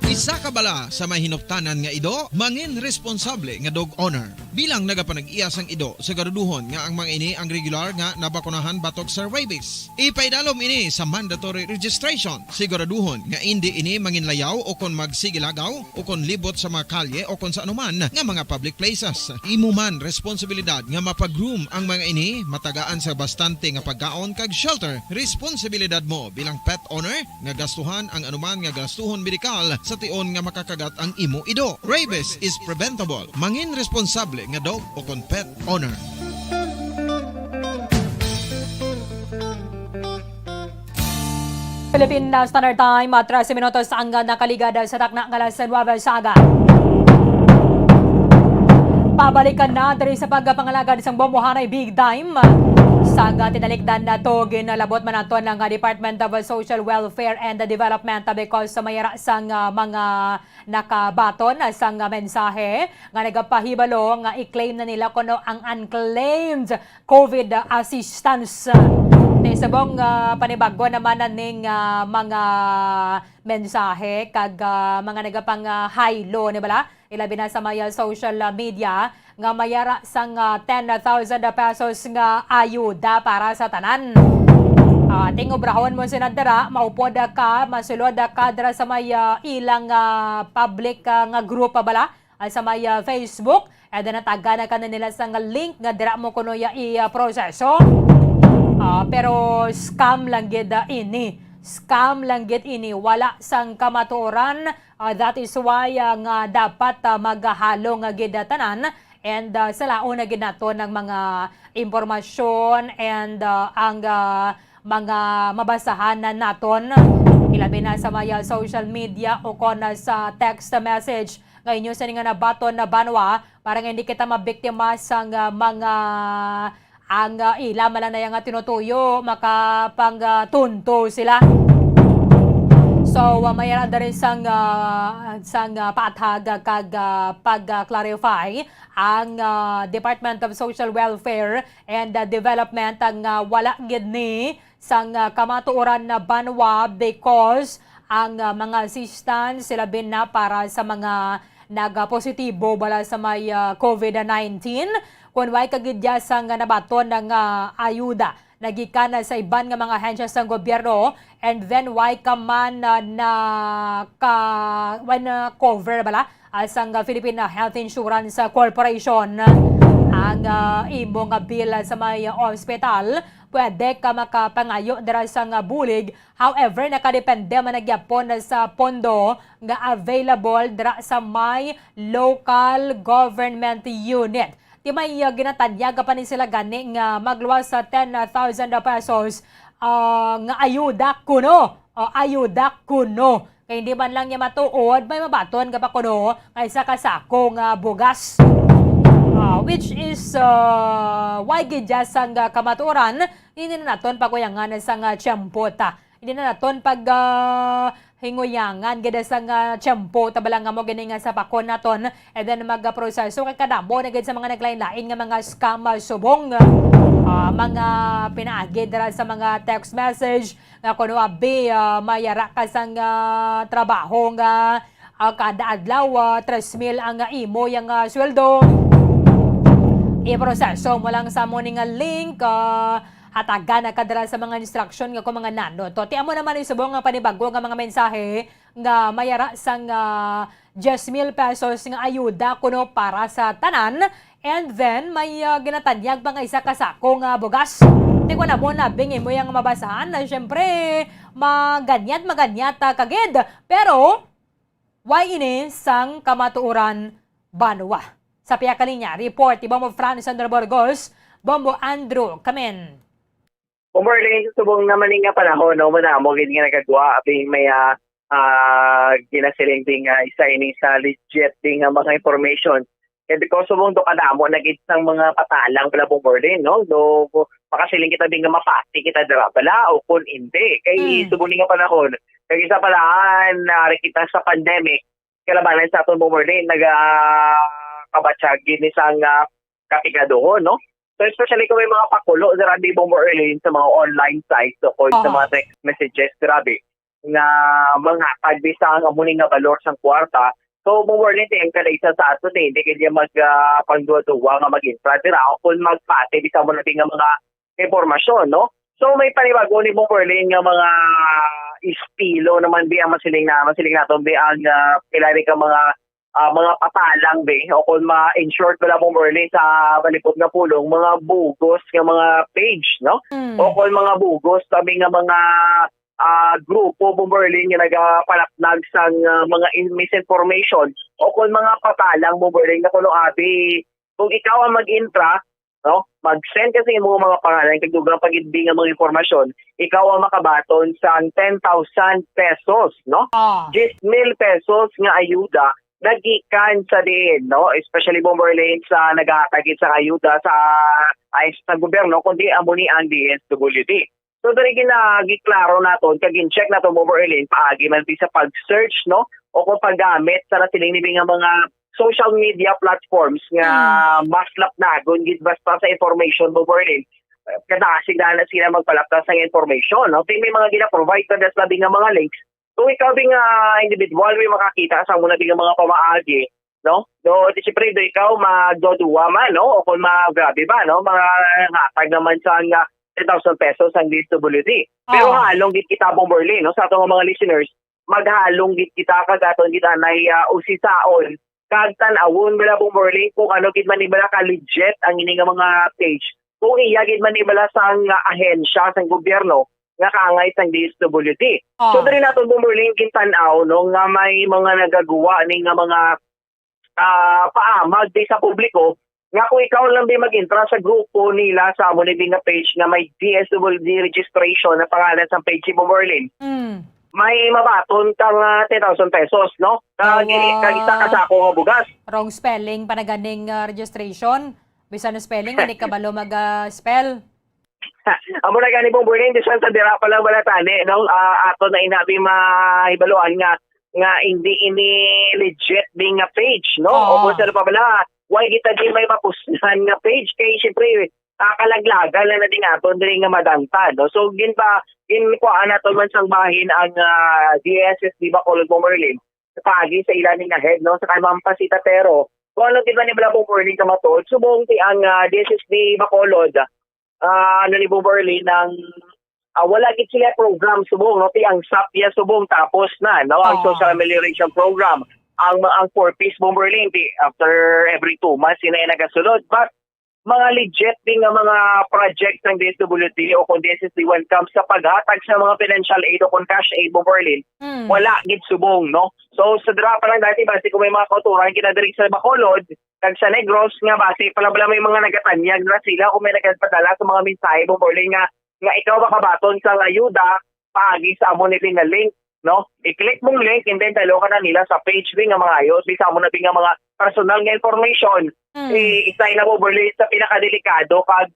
Isa ka bala sa may hinuptanan nga ido, mangin responsable nga dog owner. Bilang nagapanag-iyas ang ido, siguraduhon nga ang mga ini ang regular nga nabakunahan batok sa rabies. Ipaidalom ini sa mandatory registration. Siguraduhon nga hindi ini manginlayaw o kon magsigilagaw o kon libot sa mga kalye o kon sa anuman nga mga public places. Imo man responsibilidad nga mapag-groom ang mga ini, matagaan sa bastante nga pagkaon kag shelter. Responsibilidad mo bilang pet owner nga gastuhan ang anuman nga gastuhon medikal sa tion nga makakagat ang imo ido. Rabies is preventable. Mangin responsable nga dog o kon pet owner. Philippine Standard Time at 13 minutos ang nakaligada sa takna ng alas 9 saga. Pabalikan na dari sa pagpangalagad isang bombohanay big time. Saga tinalikdan na to ginalabot man nato ng Department of Social Welfare and Development because sa mayara sang mga nakabaton sang mensahe nga nagapahibalo nga i-claim na nila kuno ang unclaimed COVID assistance. Sabong panibago naman ning mga mensahe kag mga nagapang high-low ni bala ilabi na sa mga social media nga mayara sang 10,000 pesos nga ayuda para sa tanan. Ating obrahon mo sinadara, maupod ka, masulod ka dara sa may ilang public nga group bala sa may Facebook. E na taga na ka na nila sang link nga dira mo kuno i-proseso. Pero scam lang gid ini. Scam lang gid ini. Wala sang kamatuoran. That is why nga dapat maghalo nga gid tanan. And sa laon na gid nato ng mga impormasyon and ang mga mabasahan na naton. Ilabi na sa mga social media o kon sa text message. Ngayon sa nga nabaton na banwa para hindi kita mabiktima sang mga ang ilaman lang na yung tinutuyo, makapangtunto sila. So, mayroon na rin sang paatag kag pag-clarify ang Department of Social Welfare and Development ang wala gid ni sang kamatuoran na banwa because ang mga assistance sila bin na para sa mga nag-positibo bala sa may COVID-19. Kung may kagidyasang nabaton ng ayuda nagikan sa iban nga mga ahensya sa gobyerno and then why ka man cover bala sang Philippine Health Insurance Corporation ang imong bill sa may hospital, pwede ka makapangayo dira sa bulig. However, nakadepende man nagyapon sa pondo nga available dira sa may local government unit. Di may ginatanyag pa ni sila gani nga magluwas sa 10,000 pesos nga ayuda kuno. O ayuda kuno. Kaya hindi man lang niya matuod, may mabaton ka pa kuno kaysa kasako nga bugas. Which is why gidya sang kamaturan, hindi na naton paguyangan sang tiyempota. Hindi na naton pag hinguyangan gida sang tiyempo tabalang nga mo gini nga sa pakon naton and then magproseso kay kadamo na gid sa mga naglain-lain nga mga scam subong mga pinaagi dira sa mga text message nga kuno abi mayara ka sang trabaho nga kada adlaw 3,000 ang imo yang sweldo. I-proseso mo lang sa mo nga link hatagan na kadara sa mga instruction nga kung mga nano. To, tiyan mo naman yung subong nga panibago nga mga mensahe nga mayara sang 10,000 pesos nga ayuda kuno para sa tanan and then may ginatanyag pa nga isa kasako nga bugas. Di ko na mo nabingin mo yung mabasahan na syempre maganyat kagid. Pero, why ini sang kamatuuran banwa? Sa Piyakalinya, report, Bombo Francis Andrew Burgos, Bombo Andrew Kamen. Umorling subong naman nga panahon, no, manamo gid nga nagagawa abing may ginasiling ding isa ini sa legit ding mga information. Kaya because subong do kadamo nagit sang mga patalang pala Umorling, no? Do makasiling kita ding nga mapati kita dira bala o kun hindi. Kay subong nga panahon, kay isa palaan kita sa pandemic, kalabanan sa aton Umorling kabatsag ni sang kapigadohon, no? So especially kung may mga pakulo, grabe Bombo Erlin sa mga online sites o sa mga text messages, grabe, na mga tagbisa ang amuning nga valor sang kwarta. So Bombo Erlin, yung kada isa sa ato, hindi kaya magpangduwa nga mag-infra, dira kung magpate, bisa mo natin nga mga informasyon, no? So may panibago ni Bombo Erlin nga mga estilo naman di ang masiling natin, di ang pilari ka mga patalang o kung in short wala pong Merlin sa malipot na pulong, mga bugos nga mga page, no? O kung mga bugos, sabi nga mga grupo pong Merlin nga nagapalapnag sa mga misinformation o kung mga patalang pong Merlin na kuno abi, kung ikaw ang mag-intra, no? Mag-send kasi mo mga pangalan kag dugang pag-ibig nga mga informasyon, ikaw ang makabaton sa 10,000 pesos, no? 10,000 pesos nga ayuda nagikan sa din, no? Especially Bomberlane sa nagakagit sa ayuda sa gobyerno, kundi amo ni ang DSWD. So, dari ginagiklaro naton, kagin-check naton Bomberlane, paagi man sa pag-search, no? O kung paggamit sa nasiling nga mga social media platforms nga maslap na, gungit basta sa information Bomberlane. Kadasig na sila magpalaptas sa information, no? May mga gina-provide kada sa nga mga links. Kung ikaw bing individual may makakita sa muna bing mga pamaagi, no? Do siyempre do ikaw magdoduwa man, no? O kung grabe ba, no? Mga hatag naman sa 10,000 pesos ang DSWD. Pero halong git kita Bomberlane, no? Sa atong mga listeners, maghalong git kita kagaton kita nay usisaon kag tan-awon bala Bomberlane kung ano gid man ibala ka legit ang ini nga mga page. Kung iya gid man ibala sang ahensya sang gobyerno nga kaangay sang DSWD. So diri naton Bomberlane kintan-aw no nga may mga nagagawa ni nga mga paamag di sa publiko nga kung ikaw lang di mag-intra sa grupo nila sa amo ni nga page nga may DSWD registration na pangalan sa page si Bomberlane. May mabaton kang 10,000 pesos, no? Kag isa ka sa ako nga bugas. Wrong spelling panaganing registration. Bisan na spelling hindi ka balo mag-spell. Amo na gani Bomberlane di sa dira pa lang balatani, no? Ato na inabi maibaluan nga hindi ini legit being a page, no? O kung sa pa bala, why kita di may mapusnan nga page kay syempre kalaglagan na ding aton diri nga madanta, no? So kuan naton man sang bahin ang DSSD Bacolod Bomberlane pagi sa ilaning nga head, no? Sa kay Mampasita pero kung ano di ba ni bala Bomberlane ka matod subong ti ang DSSD Bacolod ni Bomberlane ng wala gid sila program subong, no? Ang SAPIA subong tapos na, no? Ang social amelioration program ang 4-piece Bomberlane after every 2 months sila nagasulod, but mga legit ding mga project ng DSWD o kung DSSD when comes sa paghatag sa mga financial aid o kung cash aid Bomberlane, wala gid subong, no? So sa dra pa lang dati base kung may mga kauturan kinadiri sa Bacolod kag sa Negros nga base pala may mga nagatanyag na sila kung may nagpadala sa mga mensahe Bomberlane nga nga ikaw makabaton sa ayuda paagi sa amo nila nga link, no? I-click mong link and then talo ka na nila sa page din nga mga ayos, bisa mo na nga mga personal nga information. Isay na mo burli sa pinakadelikado kag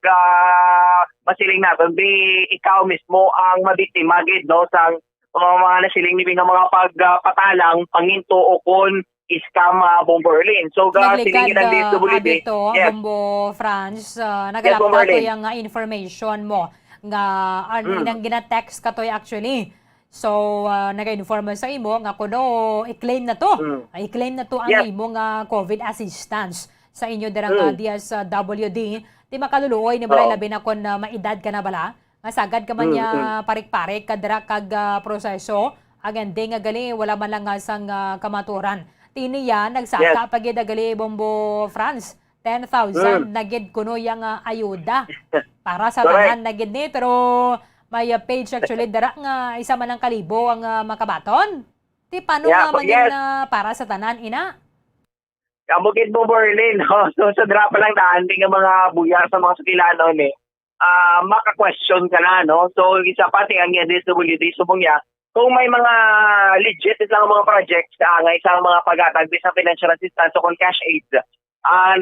masiling naton di ikaw mismo ang mabiktima gid, no, sa mga nasiling ni nga mga pagpatalang panginto o kon scam Bomberlin. So Naglikad siningin ang DSWD. abito, Yes. Bombo France, Yes, nagalapta Bomberlin. to yung information mo nga nang gina-text ka to actually. So, nag-inform sa imo nga kuno i-claim na to. I-claim na to ang Yes. imo nga COVID assistance sa inyo dirang DSWD. Di makaluluoy ni balay labi na kon maedad ka na bala. Nga sagad ka man niya parik-parik kadra kag proseso. Agandi nga gali wala man lang nga sang kamaturan. Tiniya nagsaka pagid gali Bombo France. 10,000 nagid kuno yang ayuda para sa tanan nagid ni, pero may page actually dara nga isa man lang kalibo ang makabaton. Ti paano nga man yan para sa tanan ina? Kamugid mo Berlin, no? So sa drapa lang daan nga mga buyar sa mga sukilano ni. Maka-question ka na, no? So isa pati ang DSWD subong ya. Kung may mga legit isang mga projects nga isang mga pagatag sa financial assistance o kung cash aid,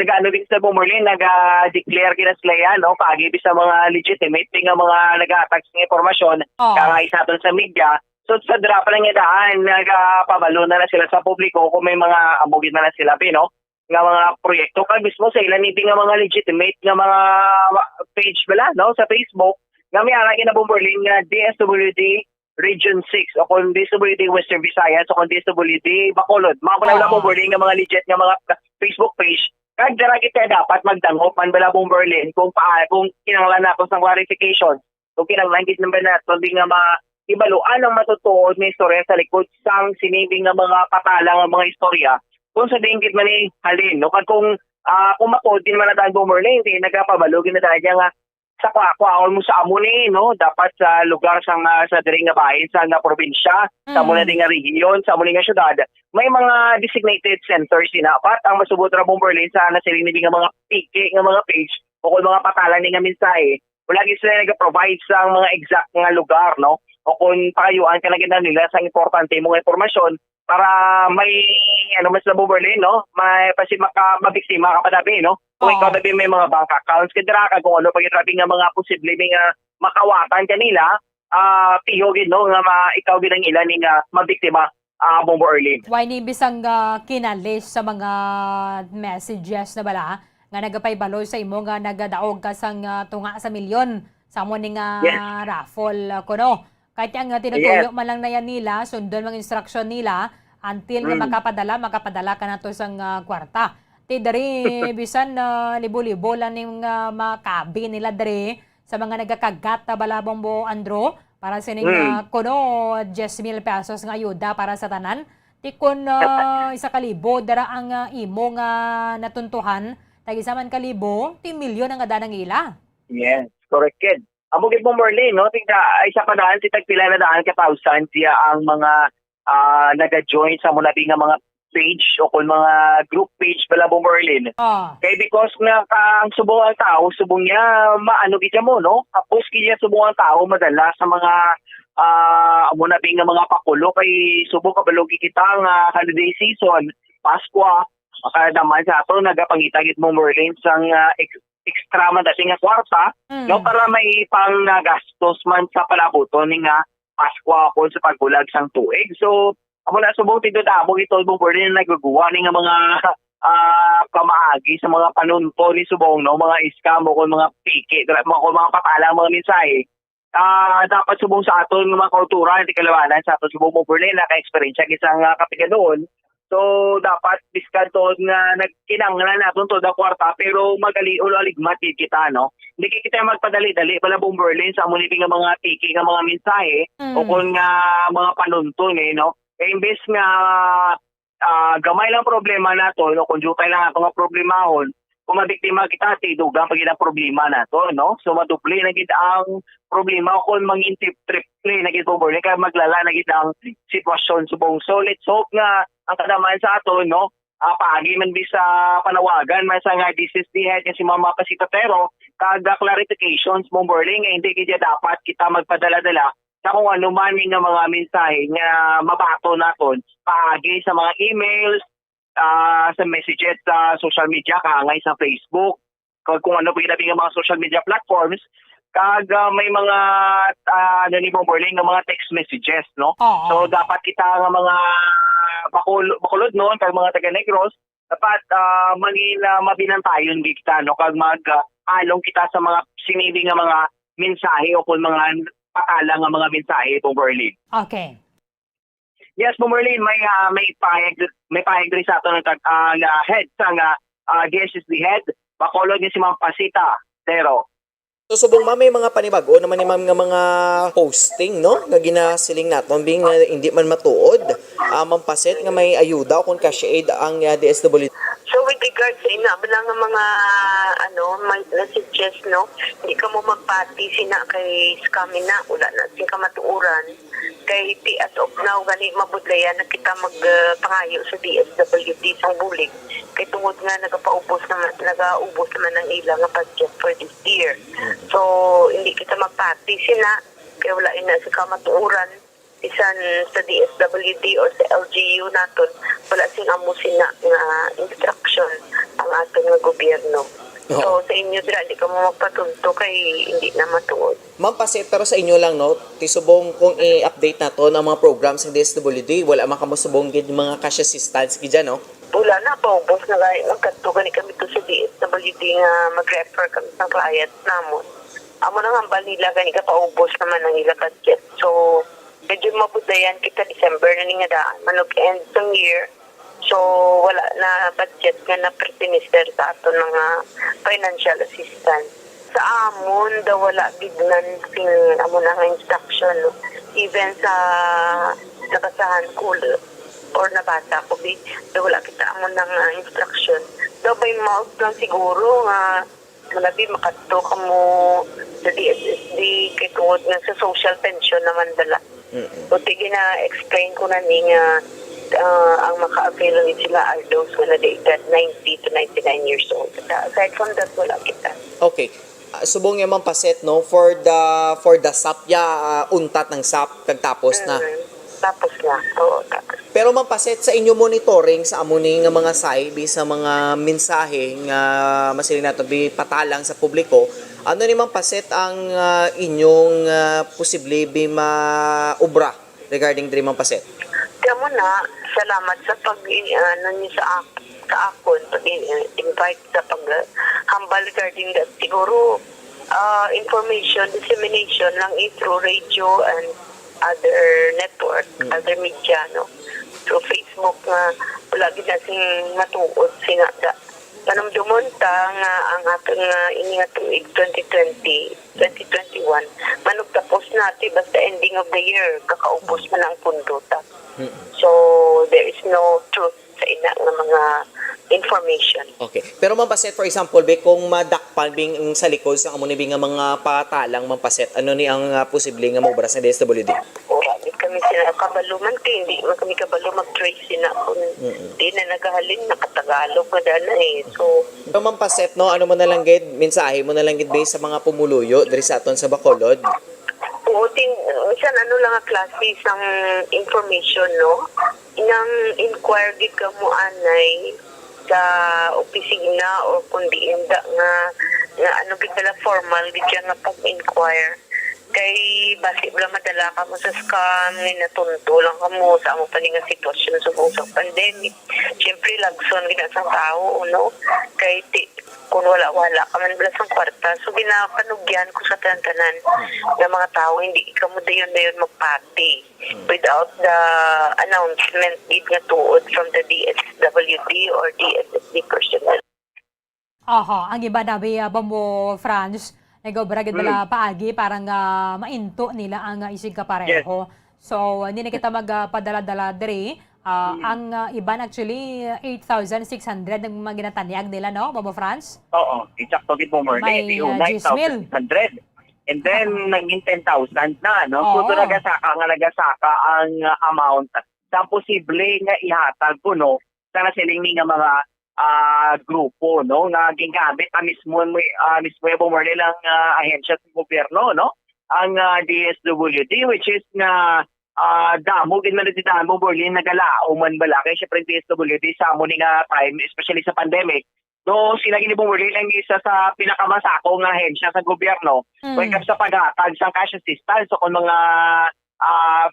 nag-ano din sa Bummerlin, nag-declare kinasleya, no? Paagi sa mga legitimate nga mga nag-attach ng informasyon, kaya isa doon sa media. So sa drapa lang yung daan, nagpabalo na sila sa publiko kung may mga amugin na sila, no? Nga mga proyekto. Kaya mismo sa ilan, hindi nga mga legitimate nga mga page bala, no? Sa Facebook, nga may arangin na Bummerlin nga DSWD Region 6 o kung DSWD Western Visayas o kung DSWD Bacolod. Mga pala Bummerlin nga mga legit nga mga Facebook page. Kag dara kita dapat magdangop man bala Bummerlin kung kinahanglan nato sang clarification. Kung kinahanglan gid naman nato di nga ibaluan ang matutuod nga istorya sa likod sang sinibing nga mga patalang nga mga istorya. Kung sa dinggit man ni halin, no? Kag kung matuod din man na dahil Bummerlin, di nagapabalo ginadaan nga sa kwaon mo sa amo ni, no? Dapat sa lugar sa diri nga bahin sa nga probinsya, sa amo na ding nga region, sa amo nga syudad, may mga designated centers dapat ang masubot ra Bummerlin sa nasiling ni nga mga piki nga mga page o kung mga patalan ni nga mensahe. Wala gid sila nag-provide sa mga exact nga lugar, no? O kung pakayuan ka na gid nila sa importante mong impormasyon para may mas na Bummerlin, no? May mabiktima ka pa dabi, no? Kung ikaw dabi may mga bank accounts kadra ka kung ano pagitrabi nga mga posible nga makawatan kanila, tihogid, no? Nga ikaw gid ang ilan ni nga mabiktima Bummerlin. Why ni bisang kinalis sa mga messages na bala nga nagapay baloy sa imo nga nagadaog ka sang tunga sa milyon sa mo ning raffle kuno. Kahit ang tinutuyo man lang na yan nila, sundon mga instruction nila until nga makapadala ka na to sang kwarta. Ti dari bisan libo-libo lang ning makabi nila dari sa mga nagakagat na bala Bombo Andro para sining kuno 10,000 pesos nga ayuda para sa tanan. Ti kun 1,000 dara ang imo nga natuntuhan, tag-isa man kalibo, ti milyon ang adanang ila. Yes, correct kid. Amugid mo Merlin, no? Tingda isa pa daan si tagpila na daan ka 1,000 siya ang mga naga-join sa muna nga mga page o kung mga group page bala Bummerlin. Kaya because na ang subong ang tao, subong niya maano gid mo, no? Tapos kaya subong ang tao madala sa mga muna nga mga pakulo kay subong kabalogi kita nga holiday season, Pasko, maka naman sa ato nagapangitagit mo Merlin sang extra man dating nga kwarta, no, para may pang gastos man sa palabuton ni nga Pasko ako sa pagbulag sang tuig. So amo na subong tido dabo ito mo Merlin nagguguwa ni nga mga pamaagi sa mga panunto ni subong, no, mga scam o mga piki, mga patala mga mensahe. Dapat subong sa aton mga kultura hindi kalawanan sa aton subong mo Merlin naka-experience isang kapiga doon. So dapat diskanto nga nagkinanglan naton to da kwarta pero magali o aligmat kita, no. Hindi kita magpadali-dali bala Bummerlin sa among nga mga tiki nga mga mensahe o kung nga mga panunton no. Kaya imbes nga gamay lang problema nato no, kung jutay lang ato nga problemahon, kung mabiktima kita tidugang pag ang problema nato, no. So maduple na gid ang problema kung mangintip-triple na gid Bummerlin kaya maglala na gid ang sitwasyon subong. So let's hope nga ang kadaman sa ato, no, paagi man di sa panawagan man sa nga DSSD head si Mama Pasita pero kada clarifications mo Borling nga hindi kaya dapat kita magpadala-dala sa kung ano man nga mga mensahe nga mabato naton paagi sa mga emails, sa messages sa social media kaangay sa Facebook, kung ano pa yung mga social media platforms, kag may mga ano ni Borling nga mga text messages, no? So dapat kita nga mga bakulod noon kag mga taga Negros dapat maging mabinantayon kita, no, kag mag-along kita sa mga sinibi nga mga mensahe o kung mga patala nga mga mensahe itong Berlin. Okay. Yes, Berlin, may pahayag rin sa ato ng head sa DSSD head, bakolod niya si Ma'am Pasita Tero. So subong ma'am, may mga panibago naman ni ma'am nga mga posting, no? Nga ginasiling naton bing hindi man matuod. Ma'am Paset nga may ayuda o kung cash aid ang DSWD. So with regards sa lang ng mga messages, no? Hindi ka mo magpati sina kay scamming na, wala na sing kamatuuran. Kay as of now, gani mabudlayan na kita magpangayo sa DSWD sang bulig. Kay tungod nga nagaubos naman ng ilang budget for this year. So hindi kita magpati sina, kaya wala na sa kamatuuran. Isan sa DSWD o sa LGU naton, wala sing amo sina nga instruction ang aton nga gobyerno. So sa inyo dira di ka mo magpatunto kay hindi na matuod. Ma'am Paset, pero sa inyo lang, no? Tisubong kung i-update nato ang mga programs ng DSWD, wala man kamo subong gid mga cash assistance gid no? Wala na po, boss na gani magkatugan kami to sa DSWD nga mag-refer kami sa client namon. Amo na nga nila gani ka paubos naman ang ila budget. So medyo mabudayan kita December na nga daan, manog end ng year. So wala na budget nga na per-minister sa ato mga financial assistance. Sa amon daw wala bignan sing amo na nga instruction, no? Even sa nakasahan school or nabasa ko daw wala kita amo na nga instruction. Daw by mouth lang siguro nga malabi makadto ka mo sa DSSD kay tungod nga sa social pension naman dala. Buti gina-explain ko na ni nga ang maka-avail sila are those who na dated 90 to 99 years old. Aside from that, wala kita. Okay. Subong nga Ma'am Paset, no? For the SAP, untat ng SAP, kagtapos na. Tapos na. Oo, tapos. Pero Ma'am Paset, sa inyo monitoring sa amuning nga mga SAI, sa mga mensahe nga masiling nato patalang sa publiko, ano ni Ma'am Paset ang inyong posible maubra regarding diri Ma'am Paset? Kaya mo na, salamat sa niyo sa akon, pag-invite sa paghambal regarding that. Siguro, information, dissemination lang through radio and other network, other media, no? Through Facebook nga, wala ginasing matuod sinada. Panumdumon ta nga ang atong ini nga tuig 2020, 2021, manugtapos natin basta ending of the year, kakaubos man ang pundo ta. So, there is no truth sa ina nga mga information. Okay. Pero Ma'am Paset, for example, kung madakpan bing sa likod sa amo ni nga mga patalang Ma'am Paset, ano ni ang posible nga maubra sa DSWD? Di kami sila kabaluman kay hindi kami kabalo mag-trace sila kung di na nagahalin nakatagalog na dana So, Ma'am Paset, no, ano mo na lang gid, mensahe mo na lang gid based sa mga pumuluyo diri sa aton sa Bacolod? Minsan lang ang klase isang information, no? Inang inquire gid ka mo anay sa opisina o kundi inda nga ano gid pala formal gid nga pag-inquire. Kay basi bala madala ka mo sa scam, natunto lang ka mo sa amo paninga sitwasyon sa pandemic. Siyempre lagson gid sa tao, no? Kay kung wala ka man bala sa kwarta. So ginapanugyan ko sa tanan ng mga tao, hindi ka mo dayon magpati without the announcement gid nga tuod from the DSWD or DSSD personnel. Ang iba na Bombo France, nag-obragid bala paagi parang mainto nila ang isig kapareho. So hindi na kita magpadala-dala diri. Ang iban actually 8,600 ang mga ginatanyag nila, no, Bombo France? Oo, eksakto gid mo May 9,600. And then naging 10,000 na, no? So nagasaka ang amount sa posible nga ihatag kuno sa nasiling nga mga grupo no nga gingamit mismo yung nilang ahensya sa gobyerno no ang DSWD, which is nga damo gid man di damo Berlin nagalao man bala kay syempre DSWD sa amo ni nga time, especially sa pandemic. No, sila gini Berlin ang isa sa pinakamasako nga ahensya sa gobyerno when it comes sa paghatag sa cash assistance o kung mga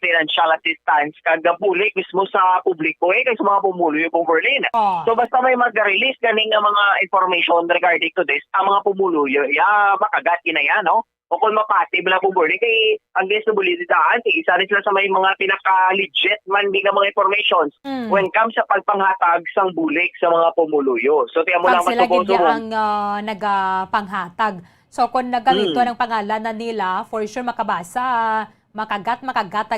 financial assistance kag bulik mismo sa publiko kay sa mga pumuloy yung Berlin. So basta may mag-release ganing mga information regarding to this, ang mga pumuloy makagat kinaya no. O kung mapati bala Berlin kay ang DSWD daan isa rin sila sa may mga pinaka-legit man di nga mga informations when comes sa pagpanghatag sang bulik sa mga pumuluyo. So tiyan mo lang sila gid matubong ang nagapanghatag. So kung nagamito ng pangalan na nila, for sure makabasa makagat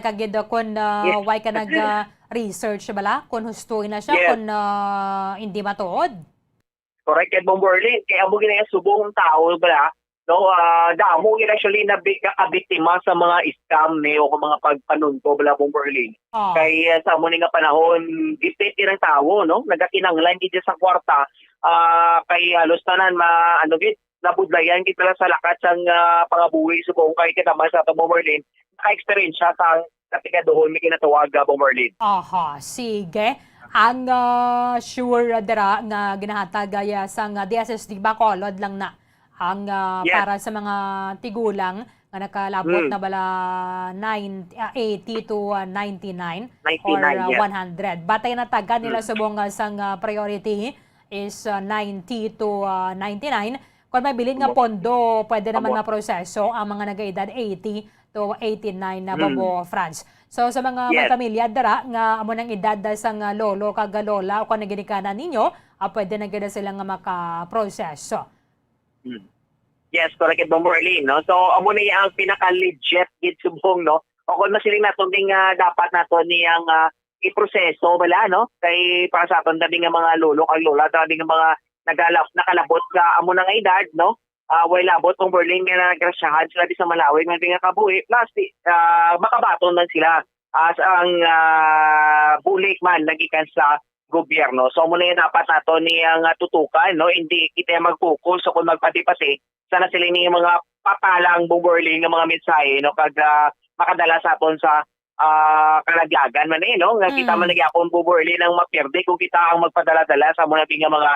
kagid kun why ka nag-research bala kung hustuin na siya kung hindi matuod. Correct kay Berlin kay amo ginaya subong tao bala no damo actually na biktima sa mga scam o mga pagpanunto bala Berlin. Kay sa amo nga panahon gipit ng tao no nagakinanglan gid sa kwarta kay halos tanan nabudlayan gid sa lakat sang pangabuhi subong kay kitama sa Berlin ka-experience siya sa katigadohon may kinatawag Berlin. Sige. Ang sure dira nga ginahatag sang DSSD Bacolod lang na ang para sa mga tigulang nga nakalabot na bala 80 to 99 or 100. Batay na taga nila subong sang priority is 90 to 99. Kung may bilin nga pondo, pwede naman maproseso ang mga nag-edad 80 to 89 na Bambo France. So sa mga may pamilya dara nga amo nang edad sang lolo kag lola o kung naginikanan ninyo, pwede na gid sila nga makaproseso. Yes, correct it Berlin no. So amo na ang pinaka-legit gid subong no. O kung masiling naton ding dapat naton niyang iproseso bala no. Kay para sa aton dabi nga mga lolo kag lola dabi nga mga nakalabot sa amo nang edad no. Way labot ng Berlin nga nagrasyahan sila di sa Malawi nga nga kabuhi plus makabaton man sila ang bulik man nagikan sa gobyerno. So muna yung dapat nato niyang tutukan no hindi kita mag-focus so kung magpati-pati sana sila ni mga patalang Berlin nga mga mensahe no kag makadala sa aton sa kalaglagan man no nga kita man nagyapon Berlin ang maperde kung kita ang magpadala-dala sa mga mga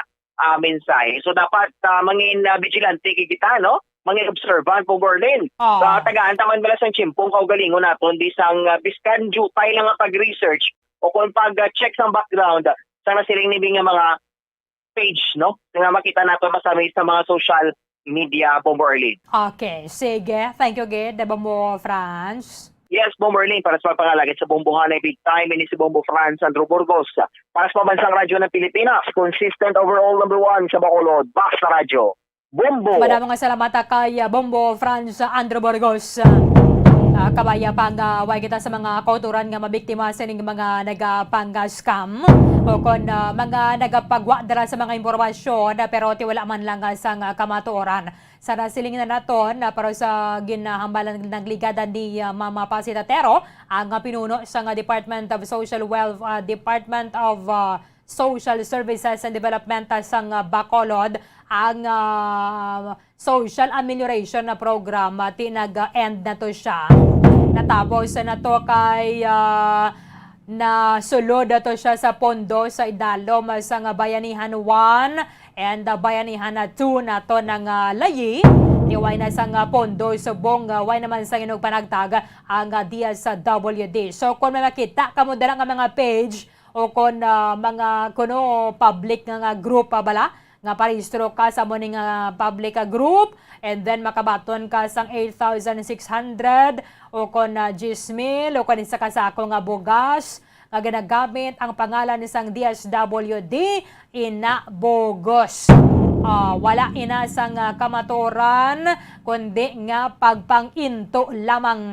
mensahe. So dapat mangin vigilante kita no, mangin observant po Berlin. Tagaan taman bala sang chimpong kaugalingon naton di sang biskan jutay lang ang pag-research o kung pag-check sang background sana siling nibing nga mga page no, nga makita nato masami sa mga social media po Berlin. Okay, sige. Thank you gid Bambo France. Yes, Berlin, para sa pangalagit sa Bombohanay Big Time, ini si Bombo France, Andrew Burgos. Para sa Pambansang Radyo ng Pilipinas, consistent overall number 1 sa Bacolod, Basta Radyo. Bombo! Maraming salamat kay Bombo France, Andrew Burgos. Kabaya pang way kita sa mga kauturan nga mabiktima sa ning mga nagapang-scam o kung mga nagapagwa dara sa mga impormasyon pero tiwala man lang sa kamatuoran. Sana siling na naton para sa ginahambalan ng ligada ni Mama Pasitatero ang pinuno sa Department of Social Department of Social Services and Development sang Bacolod ang social amelioration na program tinag-end na to siya. Natapos na to kay nasulod na to siya sa pondo sa idalom sa Bayanihan 1 and Bayanihan 2 na to ng layi. Niway na sang pondo subong way naman sa inog panagtag ang DSWD. So kung may makita kamo dala nga mga page o kung mga kuno public nga group bala nga parehistro ka sa mo ning public group and then makabaton ka sang 8,600 o kung 10,000 o kung isa ka sa ako nga bugas nga ginagamit ang pangalan ni sang DSWD ina bogos. Wala ina sang kamaturan kundi nga pagpang-into lamang.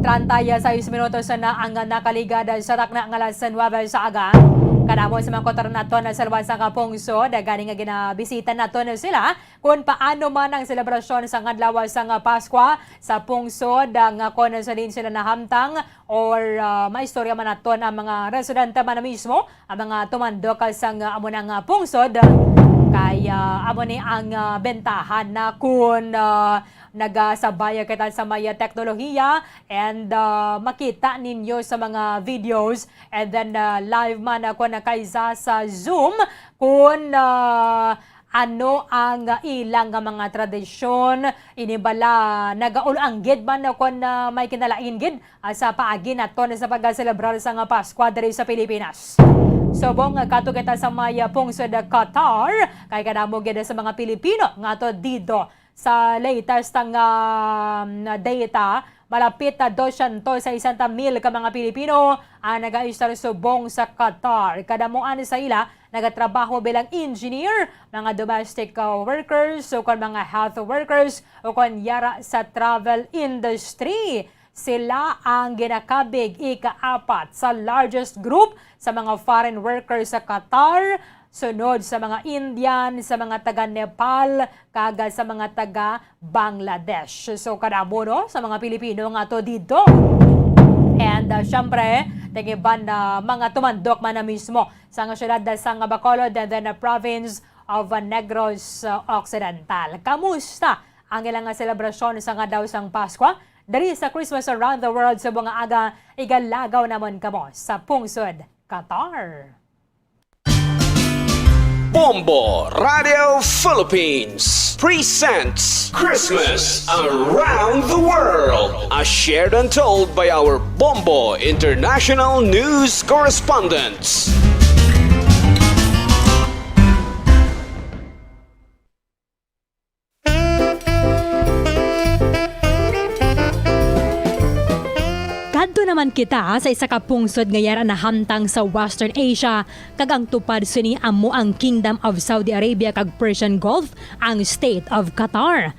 36 minutos na ang nakaligada sa takna nga alas 9 sa aga. Kadamo sa mga kotor nato na sa luwas sa Kapungso, dagani nga ginabisita nato na sila kung paano man ang selebrasyon sa adlaw sa Pasko sa pungsod nga kon sa din sila nahamtang or maistorya man naton ang mga residente man mismo ang mga tumandok sa amo nang pungsod kaya amo ni ang bentahan na kung nagasabay kita sa may teknolohiya and makita ninyo sa mga videos and then live man ako na kaysa sa Zoom kung ano ang ilang mga tradisyon inibala nagaulanggid man ako na may kinalaingid sa paagi naton sa pagselebrar sa Pasko diri sa Pilipinas. Sobong katugita sa may pungsod Qatar kay kadamo gid sa mga Pilipino nga to dito sa latest ang data malapit na 200 sa 100,000 ka mga Pilipino ang nag-aistar subong sa Qatar. Kadamuan sa ila nagatrabaho bilang engineer, mga domestic workers o kon mga health workers o kon yara sa travel industry. Sila ang ginakabig ika-4 sa largest group sa mga foreign workers sa Qatar, sunod sa mga Indian, sa mga taga-Nepal, kaga sa mga taga-Bangladesh. So kadamo no, sa mga Pilipino nga to dito. And syempre, tingiban na mga tumandok man na mismo sa syudad sa Bacolod and then the province of Negros Occidental. Kamusta ang ilang selebrasyon sa nga daw sang Pasko? Dari sa Christmas around the world sa mga aga, igalagaw naman kamo sa pungsod Qatar. Bombo Radio Philippines presents Christmas Around the World, as shared and told by our Bombo International News correspondents. Kadto naman kita sa isa ka pungsod nga yara na hamtang sa Western Asia kag ang tupad sini amo ang Kingdom of Saudi Arabia kag Persian Gulf ang State of Qatar.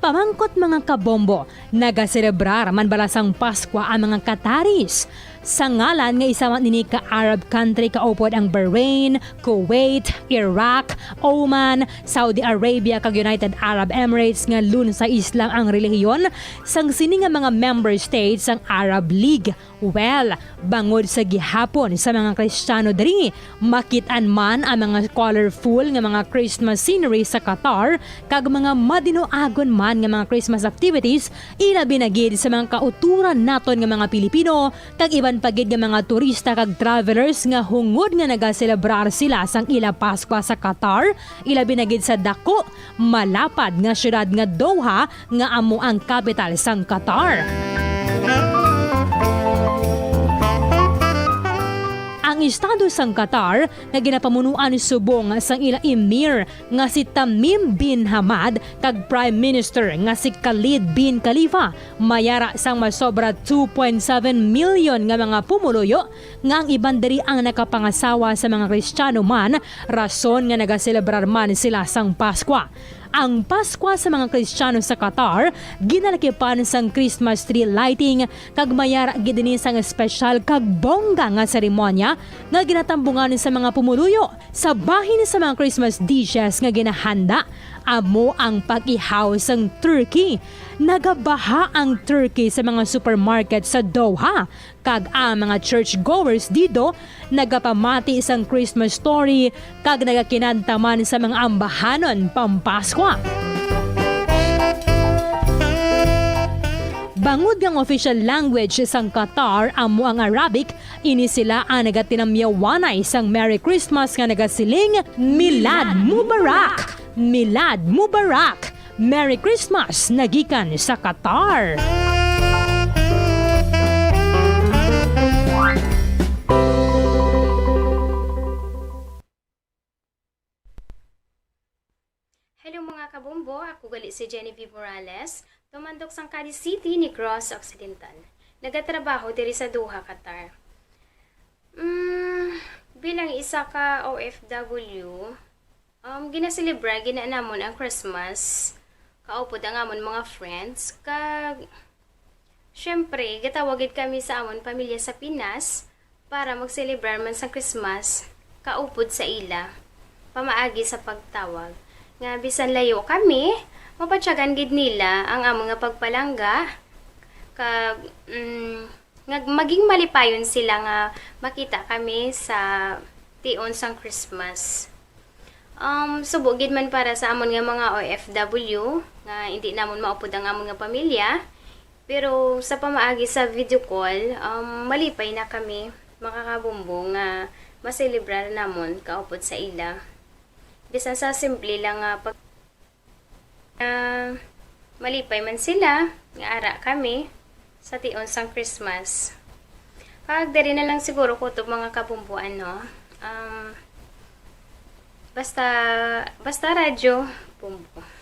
Pamangkot mga kabombo, nagaselebrar man balasang Pasko ang mga Qataris. Sa ngalan nga isa man nini ka Arab country kaupod ang Bahrain, Kuwait, Iraq, Oman, Saudi Arabia kag United Arab Emirates nga lun sa Islam ang relihiyon sang sini nga mga member states sang Arab League. Well, bangod sa gihapon sa mga Kristiyano diri, makit-an man ang mga colorful nga mga Christmas scenery sa Qatar kag mga madinoagon man nga mga Christmas activities ilabi na gid sa mga kauturan naton nga mga Pilipino kag iban pagid nga mga turista kag travelers nga hungod nga nagaselebrar sila sang ila Pasko sa Qatar ilabi na gid sa dako malapad nga syudad nga Doha nga amo ang capital sang Qatar. Ang estado sang Qatar nga ginapamunuan subong sang ila emir nga si Tamim bin Hamad kag Prime Minister nga si Khalid bin Khalifa mayara sang masobra 2.7 million nga mga pumuluyo nga ang iban diri ang nakapangasawa sa mga Kristiyano man rason nga nagaselebrar man sila sang Pasko. Ang Pasko sa mga Kristiyano sa Qatar ginalakipan sang Christmas tree lighting kag mayara gid dinhi sang espesyal kag bongga nga seremonya nga ginatambungan sa mga pumuluyo sa bahin sa mga Christmas dishes nga ginahanda amo ang pag-ihaw sang turkey. Nagabaha ang turkey sa mga supermarket sa Doha kag ang mga churchgoers dito nagapamati sang Christmas story kag nagakinanta man sa mga ambahanon pampasko. Bangod ang official language sang Qatar amo ang Arabic, ini sila ang nagatinamyawanay sang Merry Christmas nga nagasiling Milad Mubarak! Milad Mubarak! Merry Christmas nagikan sa Qatar! Hello mga kabombo, ako gali si Genevieve Morales, tumandok sang Cadiz City, Negros Occidental. Nagatrabaho diri sa Doha, Qatar. Bilang isa ka OFW, ginaselebra ginanamon ang Christmas. Kaupod ang amon mga friends. Kag, syempre, gatawagid kami sa amon pamilya sa Pinas para magselebrar man sa Christmas. kaupod sa ila. Pamaagi sa pagtawag. Nga bisan layo kami, mapatyagan gid nila ang among nga pagpalangga. Kag nga maging malipayon sila nga makita kami sa tion sang Christmas. Subo gid man para sa amon nga mga OFW nga hindi namon maupod ang amon nga pamilya. Pero sa pamaagi sa video call, malipay na kami makakabumbo nga maselebrar namon kaupod sa ila. Bisan sa simple lang nga pag malipay man sila nga ara kami sa tion sang Christmas. Kag diri na lang siguro ko to mga kabumbuan, no. Basta radyo bumbo.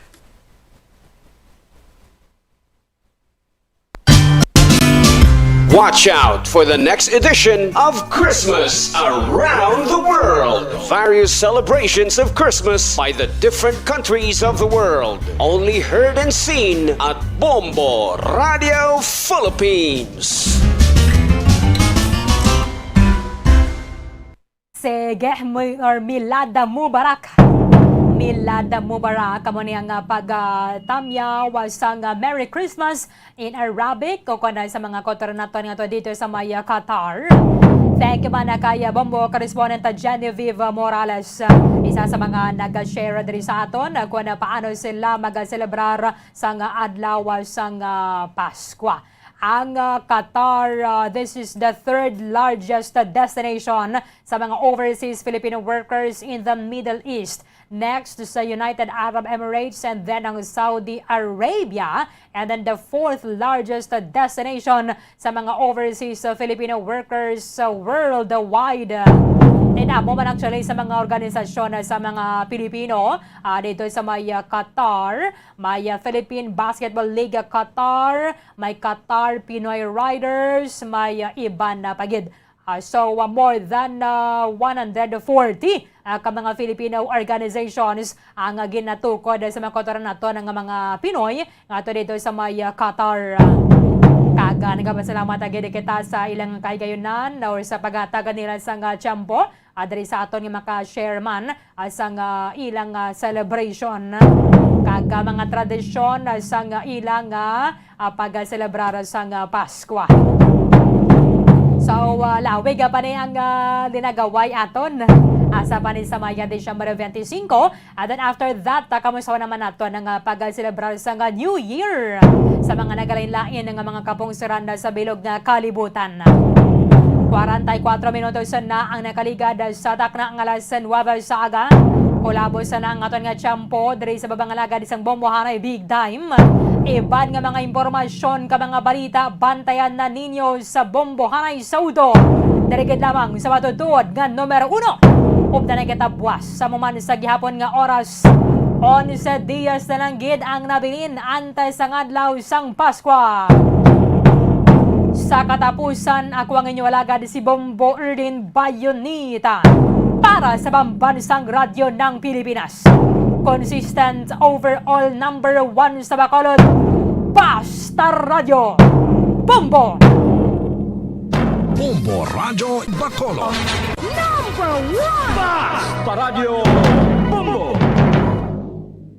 Watch out for the next edition of Christmas Around the World. Various celebrations of Christmas by the different countries of the world. Only heard and seen at Bombo Radio Philippines. Sige, Milada Mubarak. Milada Mubarak, kamo niyang pagtamya wasang Merry Christmas in Arabic o kuna sa mga kotornaton nga to dito sa Maya, Qatar. Thank you man kaya Bombo correspondent Genevieve Morales, isa sa mga nag-share diri sa aton kung paano sila mag-celebrar sa adlaw sang Pasko. Ang Qatar, this is the third largest destination sa mga overseas Filipino workers in the Middle East. Next sa United Arab Emirates and then ang Saudi Arabia. And then the fourth largest destination sa mga overseas Filipino workers worldwide. Tinamo man actually sa mga organisasyon sa mga Pilipino dito sa may Qatar, may Philippine Basketball League Qatar, may Qatar Pinoy Riders, may iban na pagid. So more than 140 ka mga Filipino organizations ang ginatukod sa mga kotoran nato ng mga Pinoy nga dito sa may Qatar. Kaga nagapasalamat agad kita sa ilang kahigayunan or sa pagatagan nila sa tiyempo adri sa aton nga maka-share man sa ilang celebration. Kaga mga tradisyon sa ilang pag-celebrar sa Pasko. So, lawig pa ni ang linagaway aton asa pa ni sa Maya Disyembre 25. And then after that, kamusta naman nato ng pag-celebrar sa New Year sa mga nagalain-lain ng mga kapungsiran sa bilog na kalibutan. 44 minutos na ang nakaligad sa takna ng alas 9 sa aga. Kulabo sa na ang aton nga tiyempo diri sa babangalaga isang Bombo Hanay Big Time. Iban nga mga impormasyon ka mga balita bantayan na ninyo sa Bombo Hanay Saudo. Dirigid lamang sa matutuod nga numero 1. Upda na kita buwas sa muman sa gihapon nga oras. 11 días na lang gid ang nabilin antay sa adlaw sang Pasko. Sa katapusan, ako ang inyong alagad si Bombo Erdin Bayonita para sa pambansang radyo ng Pilipinas. Consistent overall number 1 sa Bacolod, Basta Radio Bombo! Bombo Radio Bacolod. Number 1! Basta Radio